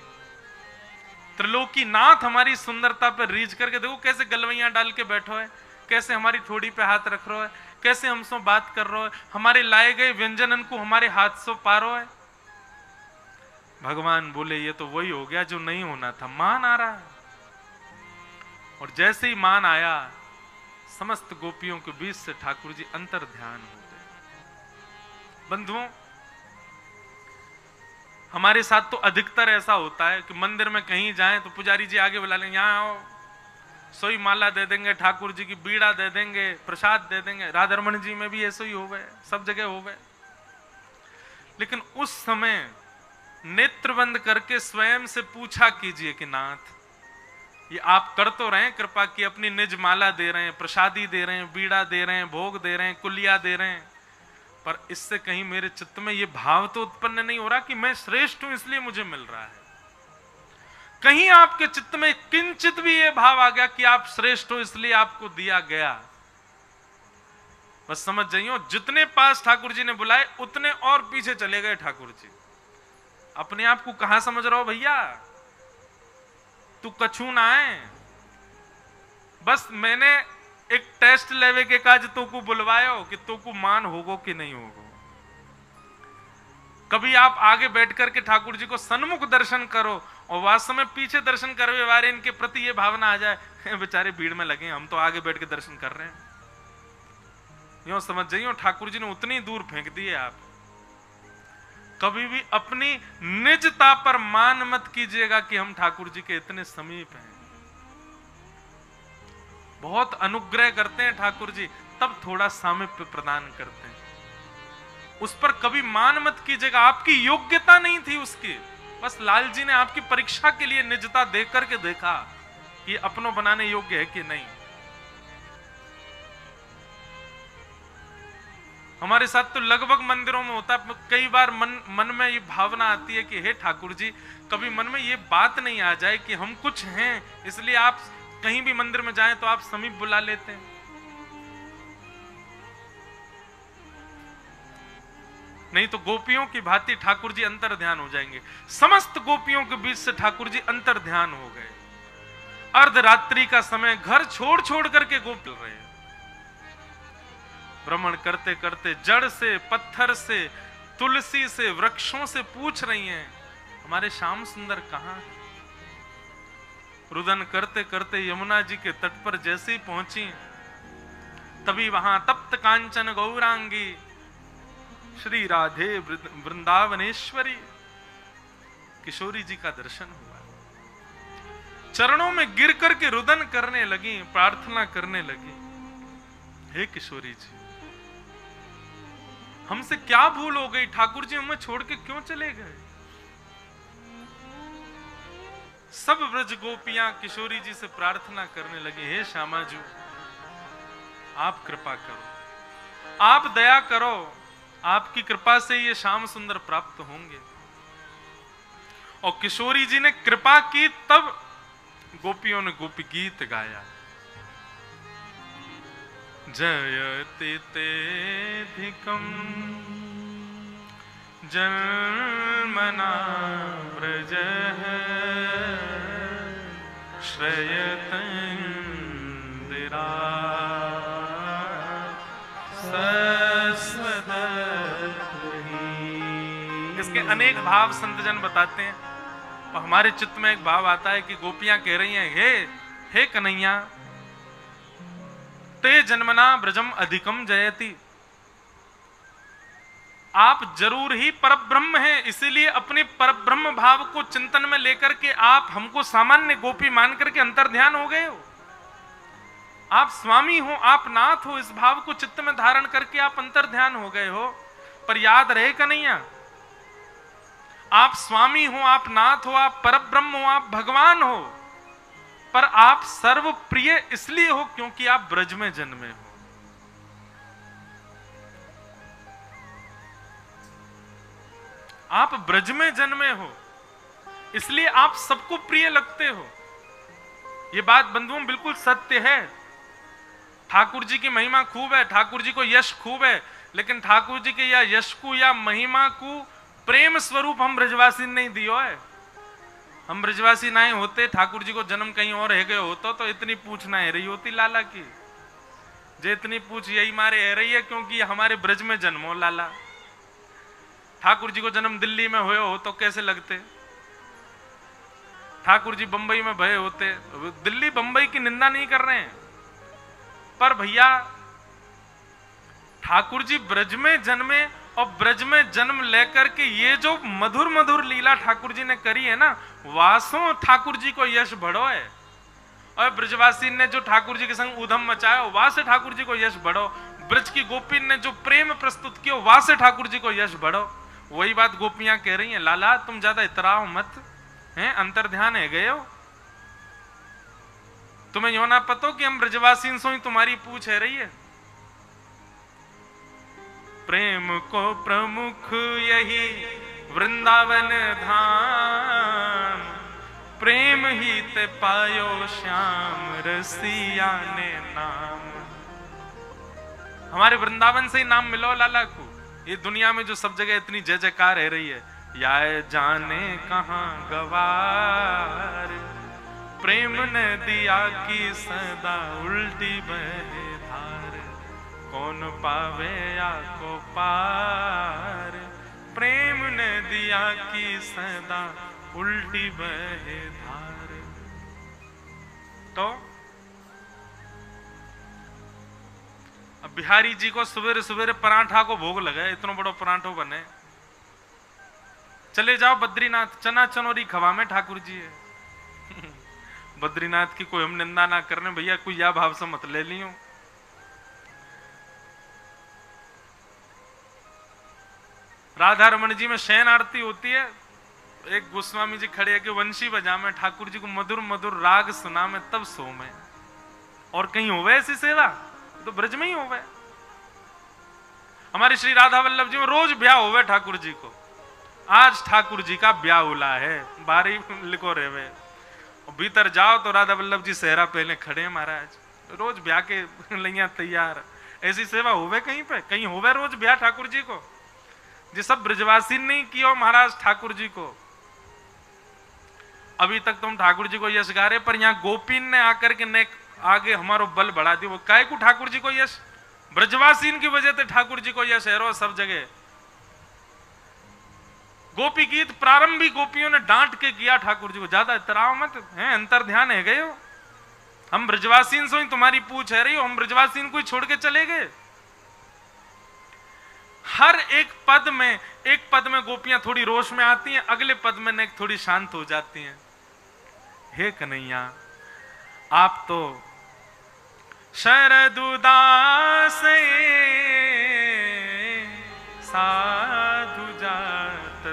त्रिलोकी नाथ हमारी सुंदरता पर रीझ करके देखो कैसे गलवैयां डाल के बैठो है, कैसे हमारी ठोड़ी पे हाथ रख रहा है, कैसे हमसे बात कर रहा है, हमारे लाए गए व्यंजनन को हमारे हाथ से पारो है। भगवान बोले ये तो वही हो गया जो नहीं होना था, मान आ रहा है। और जैसे ही मान आया, समस्त गोपियों के बीच से ठाकुर जी अंतर ध्यान हो गए। बंधुओं, हमारे साथ तो अधिकतर ऐसा होता है कि मंदिर में कहीं जाएं तो पुजारी जी आगे बुला लेंगे, यहाँ आओ, सोई माला दे देंगे, ठाकुर जी की बीड़ा दे देंगे, प्रसाद दे देंगे। राधारमण जी में भी ऐसे ही हो गए, सब जगह हो गए। लेकिन उस समय नेत्र बंद करके स्वयं से पूछा कीजिए कि नाथ, ये आप कर तो रहे हैं कृपा की, अपनी निज माला दे रहे हैं, प्रसादी दे रहे हैं, बीड़ा दे रहे हैं, भोग दे रहे हैं, कुलिया दे रहे हैं, पर इससे कहीं मेरे चित्त में ये भाव तो उत्पन्न नहीं हो रहा कि मैं श्रेष्ठ हूं इसलिए मुझे मिल रहा है। कहीं आपके चित्त में किंचित भी ये भाव आ गया कि आप श्रेष्ठ हो इसलिए आपको दिया गया, बस समझ जाइए जितने पास ठाकुर जी ने बुलाए उतने और पीछे चले गए ठाकुर जी। अपने आप को कहां समझ रहा हो भैया, तू कछू ना है, बस मैंने एक टेस्ट लेवे के काज तो को बुलवायो कि तो को मान होगो कि नहीं होगो। कभी आप आगे बैठ करके ठाकुर जी को सन्मुख दर्शन करो और वास्तव में पीछे दर्शन करवे वाले इनके प्रति ये भावना आ जाए, बेचारे भीड़ में लगे, हम तो आगे बैठ के दर्शन कर रहे हैं। यूं समझ जाइए ठाकुर जी ने उतनी दूर फेंक दिए। आप कभी भी अपनी निजता पर मान मत कीजिएगा कि हम ठाकुर जी के इतने समीप हैं। बहुत अनुग्रह करते हैं ठाकुर जी, तब थोड़ा सामीप्य प्रदान करते हैं, उस पर कभी मान मत कीजिएगा। आपकी योग्यता नहीं थी उसकी, बस लाल जी ने आपकी परीक्षा के लिए निजता देख करके देखा कि अपनों बनाने योग्य है कि नहीं। हमारे साथ तो लगभग मंदिरों में होता है, कई बार मन में ये भावना आती है कि हे ठाकुर जी, कभी मन में ये बात नहीं आ जाए कि हम कुछ हैं इसलिए आप कहीं भी मंदिर में जाएं तो आप समीप बुला लेते हैं। नहीं तो गोपियों की भांति ठाकुर जी अंतर ध्यान हो जाएंगे। समस्त गोपियों के बीच से ठाकुर जी अंतर ध्यान हो गए। अर्धरात्रि का समय, घर छोड़ छोड़ करके गोप रहे हैं, भ्रमण करते करते जड़ से, पत्थर से, तुलसी से, वृक्षों से पूछ रही हैं हमारे श्याम सुंदर कहां है। रुदन करते करते यमुना जी के तट पर जैसे ही पहुंची, तभी वहां तप्त कांचन गौरांगी श्री राधे वृंदावनेश्वरी किशोरी जी का दर्शन हुआ। चरणों में गिर करके रुदन करने लगी, प्रार्थना करने लगी, हे किशोरी जी, हमसे क्या भूल हो गई, ठाकुर जी हमें छोड़ के क्यों चले गए। सब ब्रज गोपियां किशोरी जी से प्रार्थना करने लगे, हे श्यामा जी, आप कृपा करो, आप दया करो, आपकी कृपा से ये श्याम सुंदर प्राप्त होंगे। और किशोरी जी ने कृपा की, तब गोपियों ने गोपी गीत गाया। जयति तेधिकं जन्मना व्रजः श्रयतन्दिरा सस्वदत्तहि। इसके अनेक भाव संतजन बताते हैं। हमारे चित्त में एक भाव आता है कि गोपियां कह रही हैं, हे कन्हैया, ते जन्मना ब्रजम अधिकम जयति, आप जरूर ही परब्रह्म हैं, इसीलिए अपने परब्रह्म भाव को चिंतन में लेकर के आप हमको सामान्य गोपी मान करके अंतर्ध्यान हो गए हो। आप स्वामी हो, आप नाथ हो, इस भाव को चित्त में धारण करके आप अंतर्ध्यान हो गए हो। पर याद रहे कन्हैया, आप स्वामी हो, आप नाथ हो, आप परब्रह्म हो, आप भगवान हो, पर आप सर्व प्रिय इसलिए हो क्योंकि आप ब्रज में जन्मे हो। आप ब्रज में जन्मे हो, इसलिए आप सबको प्रिय लगते हो। यह बात बंधुओं बिल्कुल सत्य है। ठाकुर जी की महिमा खूब है, ठाकुर जी को यश खूब है, लेकिन ठाकुर जी के या यश को या महिमा को प्रेम स्वरूप हम ब्रजवासी नहीं दियो है। हम ब्रजवासी नहीं होते, ठाकुर जी को जन्म कहीं और है गए होता तो इतनी पूछ ना है रही होती लाला की। जे इतनी पूछ यही मारे है रही है क्योंकि हमारे ब्रज में जन्मो लाला। ठाकुर जी को जन्म दिल्ली में हुए हो तो कैसे लगते, ठाकुर जी बंबई में भये होते। दिल्ली बंबई की निंदा नहीं कर रहे हैं, पर भैया ठाकुर जी ब्रज में जन्मे और ब्रज में जन्म लेकर के ये जो मधुर मधुर लीला ठाकुर जी ने करी है ना, वासों ठाकुर जी को यश बढ़ो है। और ब्रजवासी ने जो ठाकुर जी के संग उधम मचाया, वहां से ठाकुर जी को यश बढ़ो। ब्रज की गोपी ने जो प्रेम प्रस्तुत किया, वहां से ठाकुर जी को यश बढ़ो। वही बात गोपियां कह रही हैं, लाला तुम ज्यादा इतराओ मत, हैं अंतर्ध्यान है गए हो। तुम्हें यो ना पतो कि हम ब्रजवासी सो ही तुम्हारी पूछ है रही है। प्रेम को प्रमुख यही वृंदावन धाम, प्रेम ही ते पायो श्याम रसिया ने नाम। हमारे वृंदावन से ही नाम मिलो लाला को। ये दुनिया में जो सब जगह इतनी जय जयकार है रही है, या जाने कहां गवार, प्रेम ने दिया की सदा उल्टी बहे धार, कौन पावे या को पार, प्रेम ने दिया की सदा उल्टी बहे धार। तो अब बिहारी जी को सवेरे सवेरे पराठा को भोग लगे, इतना बड़ा पराठो बने, चले जाओ बद्रीनाथ, चना चनोरी खवा में ठाकुर जी है। बद्रीनाथ की कोई हम निंदा ना करने भैया, कोई या भाव से मत ले लियो। राधा रमन जी में शयन आरती होती है, एक गोस्वामी जी खड़े है कि वंशी बजा में ठाकुर जी को मधुर मधुर राग सुना में तब सो में। और कहीं होवे ऐसी सेवा तो ब्रज में ही होवे। हमारे श्री राधा वल्लभ जी में रोज ब्याह होवे ठाकुर जी को। आज ठाकुर जी का ब्याह हुला है, बारी लिखो रेवे, भीतर जाओ तो राधा वल्लभ जी सेहरा पहले खड़े हैं महाराज, रोज ब्याह के लैया तैयार। ऐसी सेवा होवे कहीं पे, कहीं होवे रोज ब्याह ठाकुर जी को। जी सब ब्रजवासी नहीं किया महाराज ठाकुर जी को। अभी तक तुम ठाकुर जी को यश गा रहे, पर यहाँ गोपीन ने आकर के ने आगे हमारो बल बढ़ा दिया। वो काय को ठाकुर जी को यश, ब्रजवासीन की वजह से ठाकुर जी को यश है रो सब जगह। गोपी गीत प्रारंभिक गोपियों ने डांट के किया ठाकुर जी को, ज्यादा इतराओ मत, है अंतर ध्यान है गए हो। हम ब्रजवासीन से ही तुम्हारी पूछ है रही हो, हम ब्रजवासीन को ही छोड़ के चले गए। हर एक पद में गोपियां थोड़ी रोष में आती हैं, अगले पद में ने थोड़ी शांत हो जाती हैं। हे कन्हैया आप तो शरदुदास साधु जात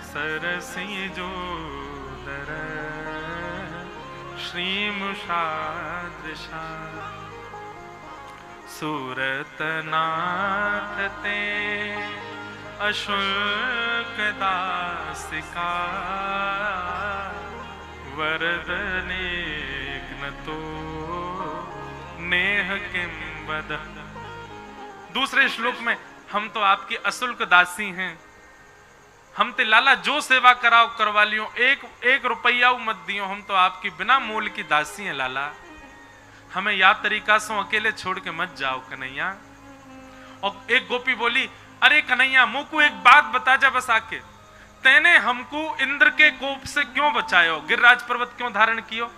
सरसी जो दर श्री मुषादृशा सूरत नाथ ते अशुल्क दासिका वरदनेक न तो नेह किम बद। दूसरे श्लोक में हम तो आपकी अशुल्क दासी हैं, हम ते लाला जो सेवा कराओ करवा लियो, एक रुपया मत दियो, हम तो आपकी बिना मोल की दासी हैं लाला। हमें या तरीका से अकेले छोड़ के मत जाओ कन्हैया। और एक गोपी बोली, अरे कन्हैया मुझको एक बात बता जा बस आके, तेने हमको इंद्र के कोप से क्यों बचायो, गिरिराज पर्वत क्यों धारण कियो,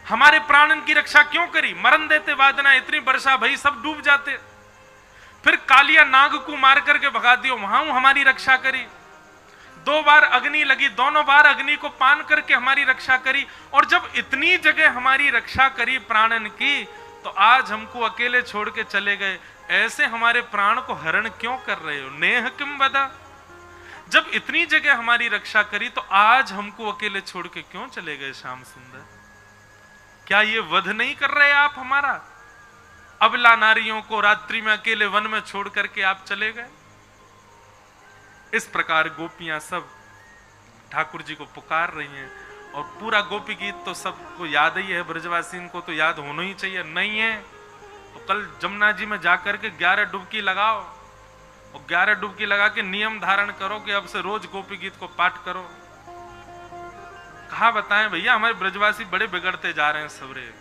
हमारे प्राणन की रक्षा क्यों करी, मरण देते वादना, इतनी वर्षा भई सब डूब जाते, फिर कालिया नाग को मार करके भगा दियो, वहां हमारी रक्षा करी, 2 बार अग्नि लगी, दोनों बार अग्नि को पान करके हमारी रक्षा करी, और जब इतनी जगह हमारी रक्षा करी प्राणन की, तो आज हमको अकेले छोड़ के चले गए, ऐसे हमारे प्राण को हरण क्यों कर रहे हो, नेह किम बदा, जब इतनी जगह हमारी रक्षा करी तो आज हमको अकेले छोड़ के क्यों चले गए श्याम सुंदर, क्या ये वध नहीं कर रहे आप हमारा, अबला नारियों को रात्रि में अकेले वन में छोड़ करके आप चले गए। इस प्रकार गोपियां सब ठाकुर जी को पुकार रही हैं, और पूरा गोपी गीत तो सबको याद ही है, ब्रजवासी को तो याद होना ही चाहिए, नहीं है तो कल जमुना जी में जाकर के 11 डुबकी लगाओ, और 11 डुबकी लगा के नियम धारण करो कि अब से रोज गोपी गीत को पाठ करो। कहा बताएं भैया, हमारे ब्रजवासी बड़े बिगड़ते जा रहे हैं सबरे,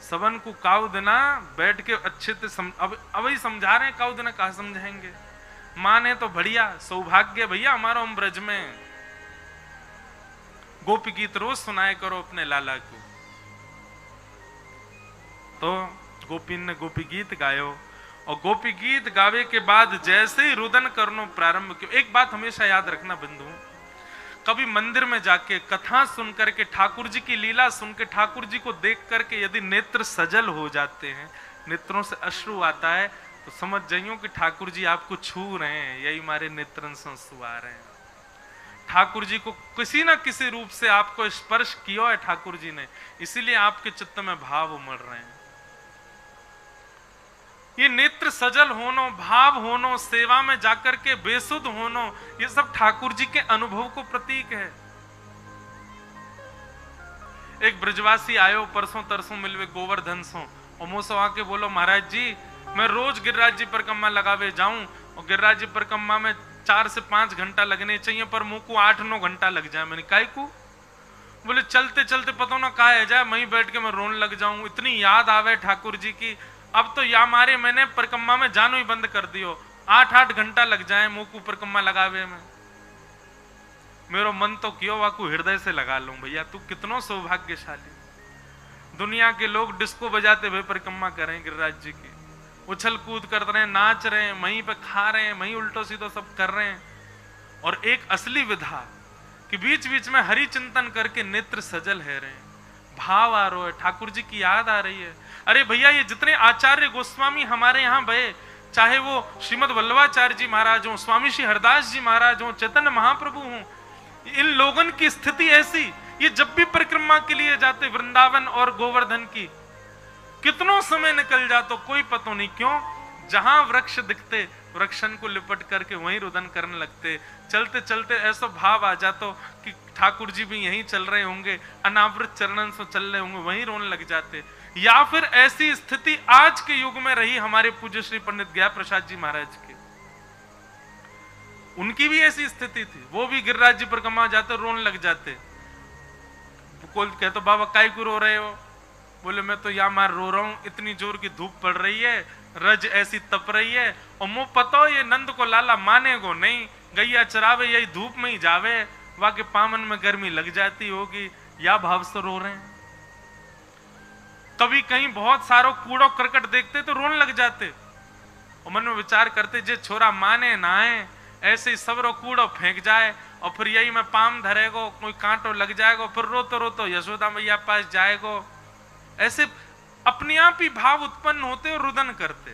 सबन को काउ देना बैठ के अच्छे से अब ही समझा रहे हैं, काउ देना कहा समझाएंगे, माने तो बढ़िया सौभाग्य भैया हमारा हम ब्रज में, गोपी गीत रोज सुनाए करो अपने लाला को। तो गोपी ने गोपी गीत गायो, और गोपी गीत गावे के बाद जैसे ही रुदन करनो प्रारंभ किया, एक बात हमेशा याद रखना बंधु, कभी मंदिर में जाके कथा सुन करके, ठाकुर जी की लीला सुन के, ठाकुर जी को देख करके यदि नेत्र सजल हो जाते हैं, नेत्रों से अश्रु आता है, तो समझ जाइयो कि ठाकुर जी आपको छू रहे हैं, यही हमारे नेत्रन से आंसू आ रहे हैं, ठाकुर जी को किसी ना किसी रूप से आपको स्पर्श किया है ठाकुर जी ने, इसीलिए आपके चित्त में भाव उमड़ रहे हैं। ये नेत्र सजल होनो, भाव होनो, सेवा में जाकर के बेसुध होनो, ये सब ठाकुर जी के अनुभव को प्रतीक है। एक ब्रजवासी आयो परसों तरसों मिलवे गोवर्धन सो, और मुझसे आके बोलो महाराज जी मैं रोज गिरिराज जी परिक्रमा लगावे जाऊं, और गिरिराज जी परिक्रमा में 4 से 5 घंटा लगने चाहिए, पर मुंह को 8-9 घंटा लग जाए। मैंने काहे को, बोले चलते चलते पता ना कहा है जाए, वहीं बैठ के मैं रोने लग जाऊं, इतनी याद आवे ठाकुर जी की, अब तो या मारे मैंने परिक्रमा में जानो ही बंद कर दियो, 8-8 घंटा लग जाए मुंह को परिक्रमा लगावे में। मेरो मन तो क्यों वाकू हृदय से लगा लूं, भैया तू कितनो सौभाग्यशाली, दुनिया के लोग डिस्को बजाते हुए परिक्रमा करें गिरिराज जी की, उछल कूद कर रहे हैं, नाच रहे हैं, वहीं पे खा रहे हैं, वहीं उल्टो सीधो सब कर रहे हैं, और एक असली विधा कि बीच बीच में हरि चिंतन करके नेत्र सजल है रहे, भाव आ रहा है, ठाकुर जी की याद आ रही है। अरे भैया ये जितने आचार्य गोस्वामी हमारे यहाँ भये, चाहे वो श्रीमद वल्लभाचार्य जी महाराज हो, स्वामी श्री हरदास जी महाराज हो, चैतन्य महाप्रभु हो, इन लोगों की स्थिति ऐसी, ये जब भी परिक्रमा के लिए जाते वृंदावन और गोवर्धन की, कितनों समय निकल जातो कोई पता नहीं, क्यों, जहां वृक्ष दिखते वृक्षन को लिपट करके वहीं रुदन करने लगते, चलते चलते ऐसा भाव आ जातो कि ठाकुर जी भी यहीं चल रहे होंगे, अनावृत चरणन से चल रहे होंगे, वहीं रोने लग जाते। या फिर ऐसी स्थिति आज के युग में रही हमारे पूज्य श्री पंडित गया प्रसाद जी महाराज की, उनकी भी ऐसी स्थिति थी, वो भी गिरिराज जी परिक्रमा जाते रोने लग जाते। कोई कहते बाबा काय को रो रहे हो, बोले मैं तो या मार रो रहा हूं, इतनी जोर की धूप पड़ रही है, रज ऐसी तप रही है, और मुंह पता हो ये नंद को लाला माने गो नहीं, गैया चरावे यही धूप में ही जावे, वहां के पामन में गर्मी लग जाती होगी, या भाव से रो रहे हैं। कभी कहीं बहुत सारो कूड़ो करकट देखते तो रोने लग जाते, और मन में विचार करते जे छोरा माने ना है, ऐसे ही सबरो कूड़ो फेंक जाए, और फिर यही में पाम धरेगो, कोई कांटो लग जाएगो, फिर रोतो रोतो यशोदा मैया पास जाएगो, ऐसे अपने आप ही भाव उत्पन्न होते और रुदन करते।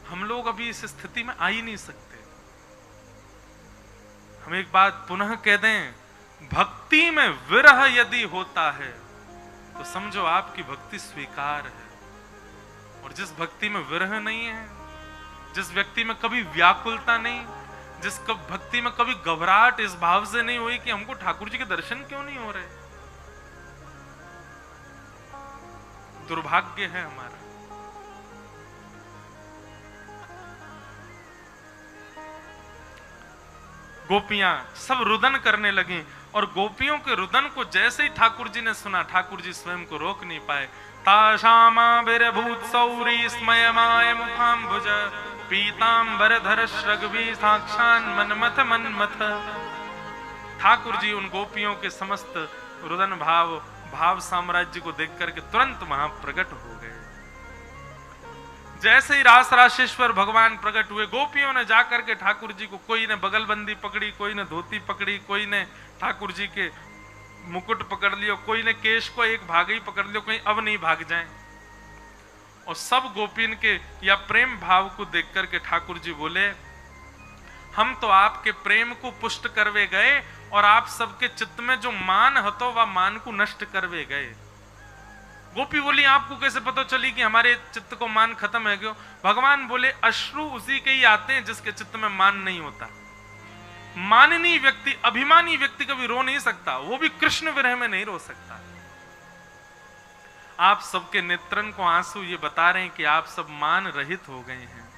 हम लोग अभी इस स्थिति में आ ही नहीं सकते। हम एक बात पुनः कह दें, भक्ति में विरह यदि होता है तो समझो आपकी भक्ति स्वीकार है, और जिस भक्ति में विरह नहीं है, जिस व्यक्ति में कभी व्याकुलता नहीं, जिस भक्ति में कभी घबराहट इस भाव से नहीं हुई कि हमको ठाकुर जी के दर्शन क्यों नहीं हो रहे, दुर्भाग्य है हमारा। गोपियां सब रुदन करने लगी, और गोपियों के रुदन को जैसे ही ठाकुर जी ने सुना, ठाकुर जी स्वयं को रोक नहीं पाए। ताशामा बिरभूत सौरी स्मयमाय मुखाम्बुज पीतांबर श्रगवी साक्षान मनमथ मनमथ। ठाकुर जी उन गोपियों के समस्त रुदन भाव साम्राज्य को देख करके तुरंत वहां प्रकट हो गए। जैसे ही रास राशेश्वर भगवान प्रकट हुए, गोपियों ने जाकर के ठाकुर जी को, कोई ने बगलबंदी पकड़ी, कोई ने धोती पकड़ी, कोई ने ठाकुर जी के मुकुट पकड़ लियो, कोई ने केश को एक भाग ही पकड़ लियो, कहीं अब नहीं भाग जाएं। और सब गोपीन के या प्रेम भाव को देख करके ठाकुर जी बोले, हम तो आपके प्रेम को पुष्ट करवे गए और आप सबके चित्त में जो मान हतो वह मान को नष्ट करवे गए। गोपी बोली, आपको कैसे पता चली कि हमारे चित्त को मान खत्म है क्यों? भगवान बोले, अश्रु उसी के ही आते हैं जिसके चित्त में मान नहीं होता। माननीय व्यक्ति, अभिमानी व्यक्ति कभी रो नहीं सकता, वो भी कृष्ण विरह में नहीं रो सकता। आप सबके नेत्रन को आंसू ये बता रहे हैं कि आप सब मान रहित हो गए हैं।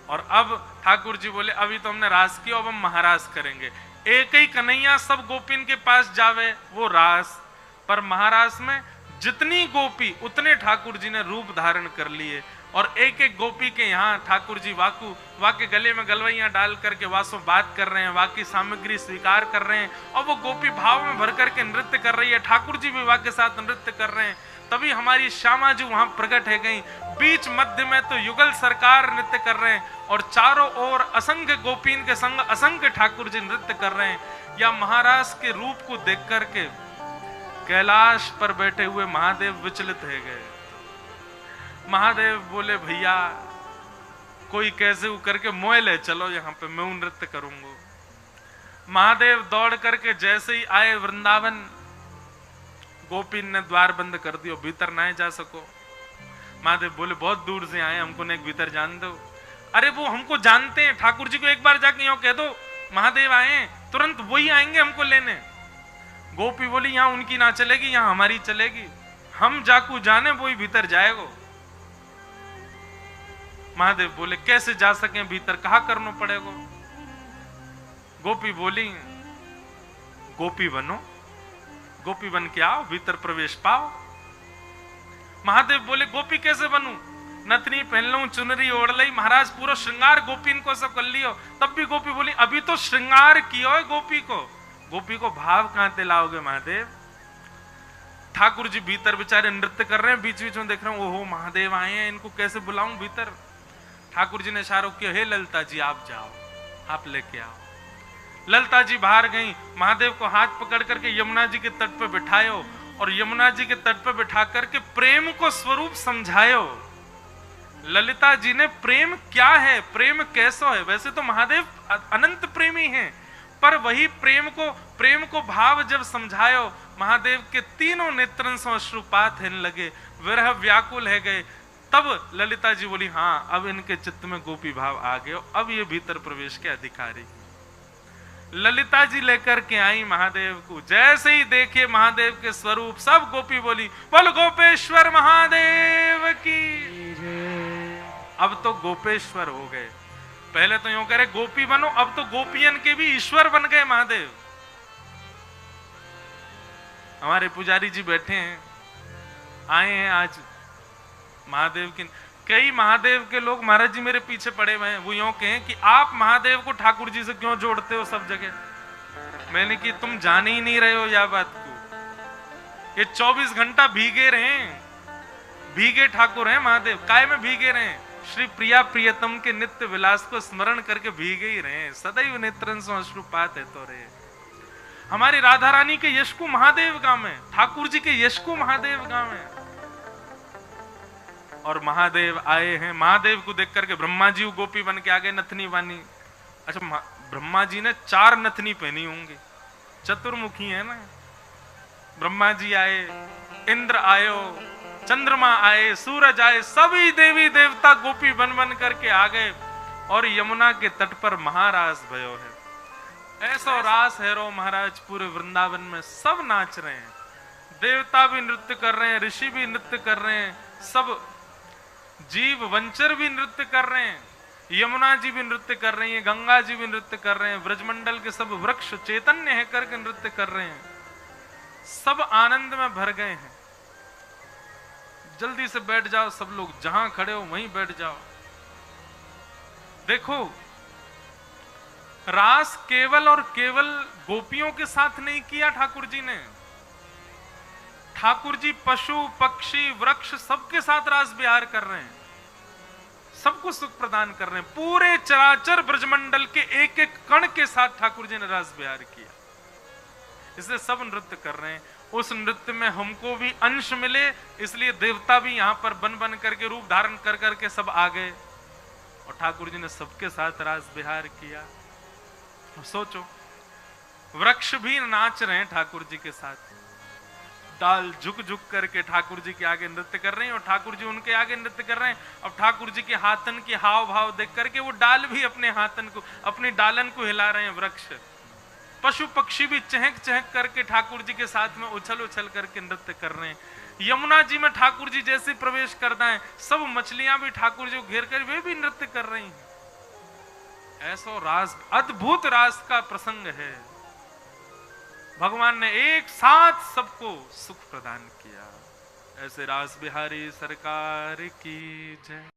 और अब ठाकुर जी बोले, अभी तो हमने रास किया, अब हम महारास करेंगे। एक ही कन्हैया सब गोपिन के पास जावे, वो रास। पर महारास में जितनी गोपी उतने ठाकुर जी ने रूप धारण कर लिए। और एक एक गोपी के यहाँ ठाकुर जी वाके गले में गलवैया डाल करके वासो बात कर रहे हैं, वाकी सामग्री स्वीकार कर रहे हैं, और वो गोपी भाव में भर करके नृत्य कर रही है। ठाकुर जी भी वाके साथ नृत्य कर रहे हैं। तभी हमारी श्यामा जी वहां प्रकट है गई। बीच मध्य में तो युगल सरकार नृत्य कर रहे हैं और चारों ओर असंख्य गोपीन के संग असंख्य ठाकुर जी नृत्य कर रहे हैं। या महाराज के रूप को देख करके कैलाश पर बैठे हुए महादेव विचलित है गए। महादेव बोले, भैया कोई कैसे करके मोह ले चलो यहाँ पे, मैं नृत्य करूंगा। महादेव दौड़ करके जैसे ही आए वृंदावन, गोपीन ने द्वार बंद कर दियो, भीतर ना जा सको। महादेव बोले, बहुत दूर से आए, हमको नहीं भीतर जान दो। अरे वो हमको जानते हैं, ठाकुर जी को एक बार जाके यूं कह दो महादेव आए, तुरंत वही आएंगे हमको लेने। गोपी बोली, यहां उनकी ना चलेगी, यहां हमारी चलेगी। हम जाकू जाने, वो ही भीतर जाएगो। महादेव बोले, कैसे जा सके भीतर, कहा करना पड़ेगा। गोपी बोली, गोपी बनो, गोपी बन के आओ, भीतर प्रवेश पाओ। महादेव बोले, गोपी कैसे बनूं? नथनी पहन लूं, चुनरी ओढ़ लई, महाराज पूरा श्रृंगार गोपीन को सब कर लियो। तब भी गोपी बोली, अभी तो श्रृंगार कियो है गोपी को, गोपी को भाव कहां ते लाओगे महादेव? ठाकुर जी भीतर बेचारे नृत्य कर रहे हैं, बीच बीच में देख रहे हैं, ओहो महादेव आए हैं, इनको कैसे बुलाऊं भीतर। ठाकुर जी ने इशारा किया, हे ललिता जी आप जाओ, आप लेके आओ। ललिता जी बाहर गई, महादेव को हाथ पकड़ करके यमुना जी के तट पर बिठायो और यमुना जी के तट पर बिठा करके प्रेम को स्वरूप समझायो। ललिता जी ने प्रेम क्या है, प्रेम कैसा है। वैसे तो महादेव अनंत प्रेमी हैं, पर वही प्रेम को भाव जब समझायो, महादेव के तीनों नेत्रन से अश्रुपात होने लगे, विरह व्याकुल है गए। तब ललिता जी बोली, हाँ अब इनके चित्त में गोपी भाव आ गए, अब ये भीतर प्रवेश के अधिकारी। ललिता जी लेकर के आई महादेव को। जैसे ही देखे महादेव के स्वरूप, सब गोपी बोली, बोल गोपेश्वर महादेव की। अब तो गोपेश्वर हो गए। पहले तो यूं करे गोपी बनो, अब तो गोपियन के भी ईश्वर बन गए महादेव। हमारे पुजारी जी बैठे हैं, आए हैं आज महादेव की। कई महादेव के लोग महाराज जी मेरे पीछे पड़े हुए हैं, वो यूं कहें कि आप महादेव को ठाकुर जी से क्यों जोड़ते हो सब जगह। मैंने कि तुम जान ही नहीं रहे हो यह बात को। ये 24 घंटा भीगे रहे, भीगे ठाकुर हैं महादेव। काय में भीगे रहे? श्री प्रिया प्रियतम के नित्य विलास को स्मरण करके भीगे ही रहे, सदैव नेत्रन से अश्रुपात है तो रहे। हमारी राधा रानी के यश को महादेव गाँव में, ठाकुर जी के यश को महादेव गाँव में। और महादेव आए हैं। महादेव को देख करके ब्रह्मा जी गोपी बन के आ गए, नथनी वानी। अच्छा, ब्रह्मा जी ने 4 नथनी पहनी होंगी, चतुर्मुखी है ना। ब्रह्मा जी आए, इंद्र आयो, चंद्रमा आए, सूरज आए, सभी देवी देवता गोपी बन बन करके आ गए। और यमुना के तट पर महारास भयो है। ऐसा रास है रो महाराज, पूरे वृंदावन में सब नाच रहे हैं। देवता भी नृत्य कर रहे हैं, ऋषि भी नृत्य कर रहे हैं, सब जीव वंचर भी नृत्य कर रहे हैं, यमुना जी भी नृत्य कर रही हैं, गंगा जी भी नृत्य कर रहे हैं, ब्रजमंडल के सब वृक्ष चैतन्य है करके नृत्य कर रहे हैं, सब आनंद में भर गए हैं। जल्दी से बैठ जाओ सब लोग, जहां खड़े हो वहीं बैठ जाओ। देखो, रास केवल और केवल गोपियों के साथ नहीं किया ठाकुर जी ने। ठाकुर जी पशु पक्षी वृक्ष सबके साथ रास विहार कर रहे हैं, सबको सुख प्रदान कर रहे हैं। पूरे चराचर ब्रजमंडल के एक एक कण के साथ ठाकुर जी ने रास विहार किया, इसलिए सब नृत्य कर रहे हैं। उस नृत्य में हमको भी अंश मिले, इसलिए देवता भी यहां पर बन बन करके रूप धारण कर करके सब आ गए और ठाकुर जी ने सबके साथ रास विहार किया। सोचो, वृक्ष भी नाच रहे हैं ठाकुर जी के साथ, डाल झुक झुक करके ठाकुर जी के आगे नृत्य कर रहे हैं और ठाकुर जी उनके आगे नृत्य कर रहे हैं। अब ठाकुर जी के हाथन के हाव भाव देख करके वो डाल भी अपने हाथन को, अपनी डालन को हिला रहे हैं वृक्ष। पशु पक्षी भी चहक चहक करके ठाकुर जी के साथ में उछल उछल करके नृत्य कर रहे हैं। यमुना जी में ठाकुर जी जैसे प्रवेश करते हैं, सब मछलियां भी ठाकुर जी को घेर कर वे भी नृत्य कर रही हैं। ऐसा रास, अद्भुत रास का प्रसंग है। भगवान ने एक साथ सबको सुख प्रदान किया। ऐसे रास बिहारी सरकार की जय।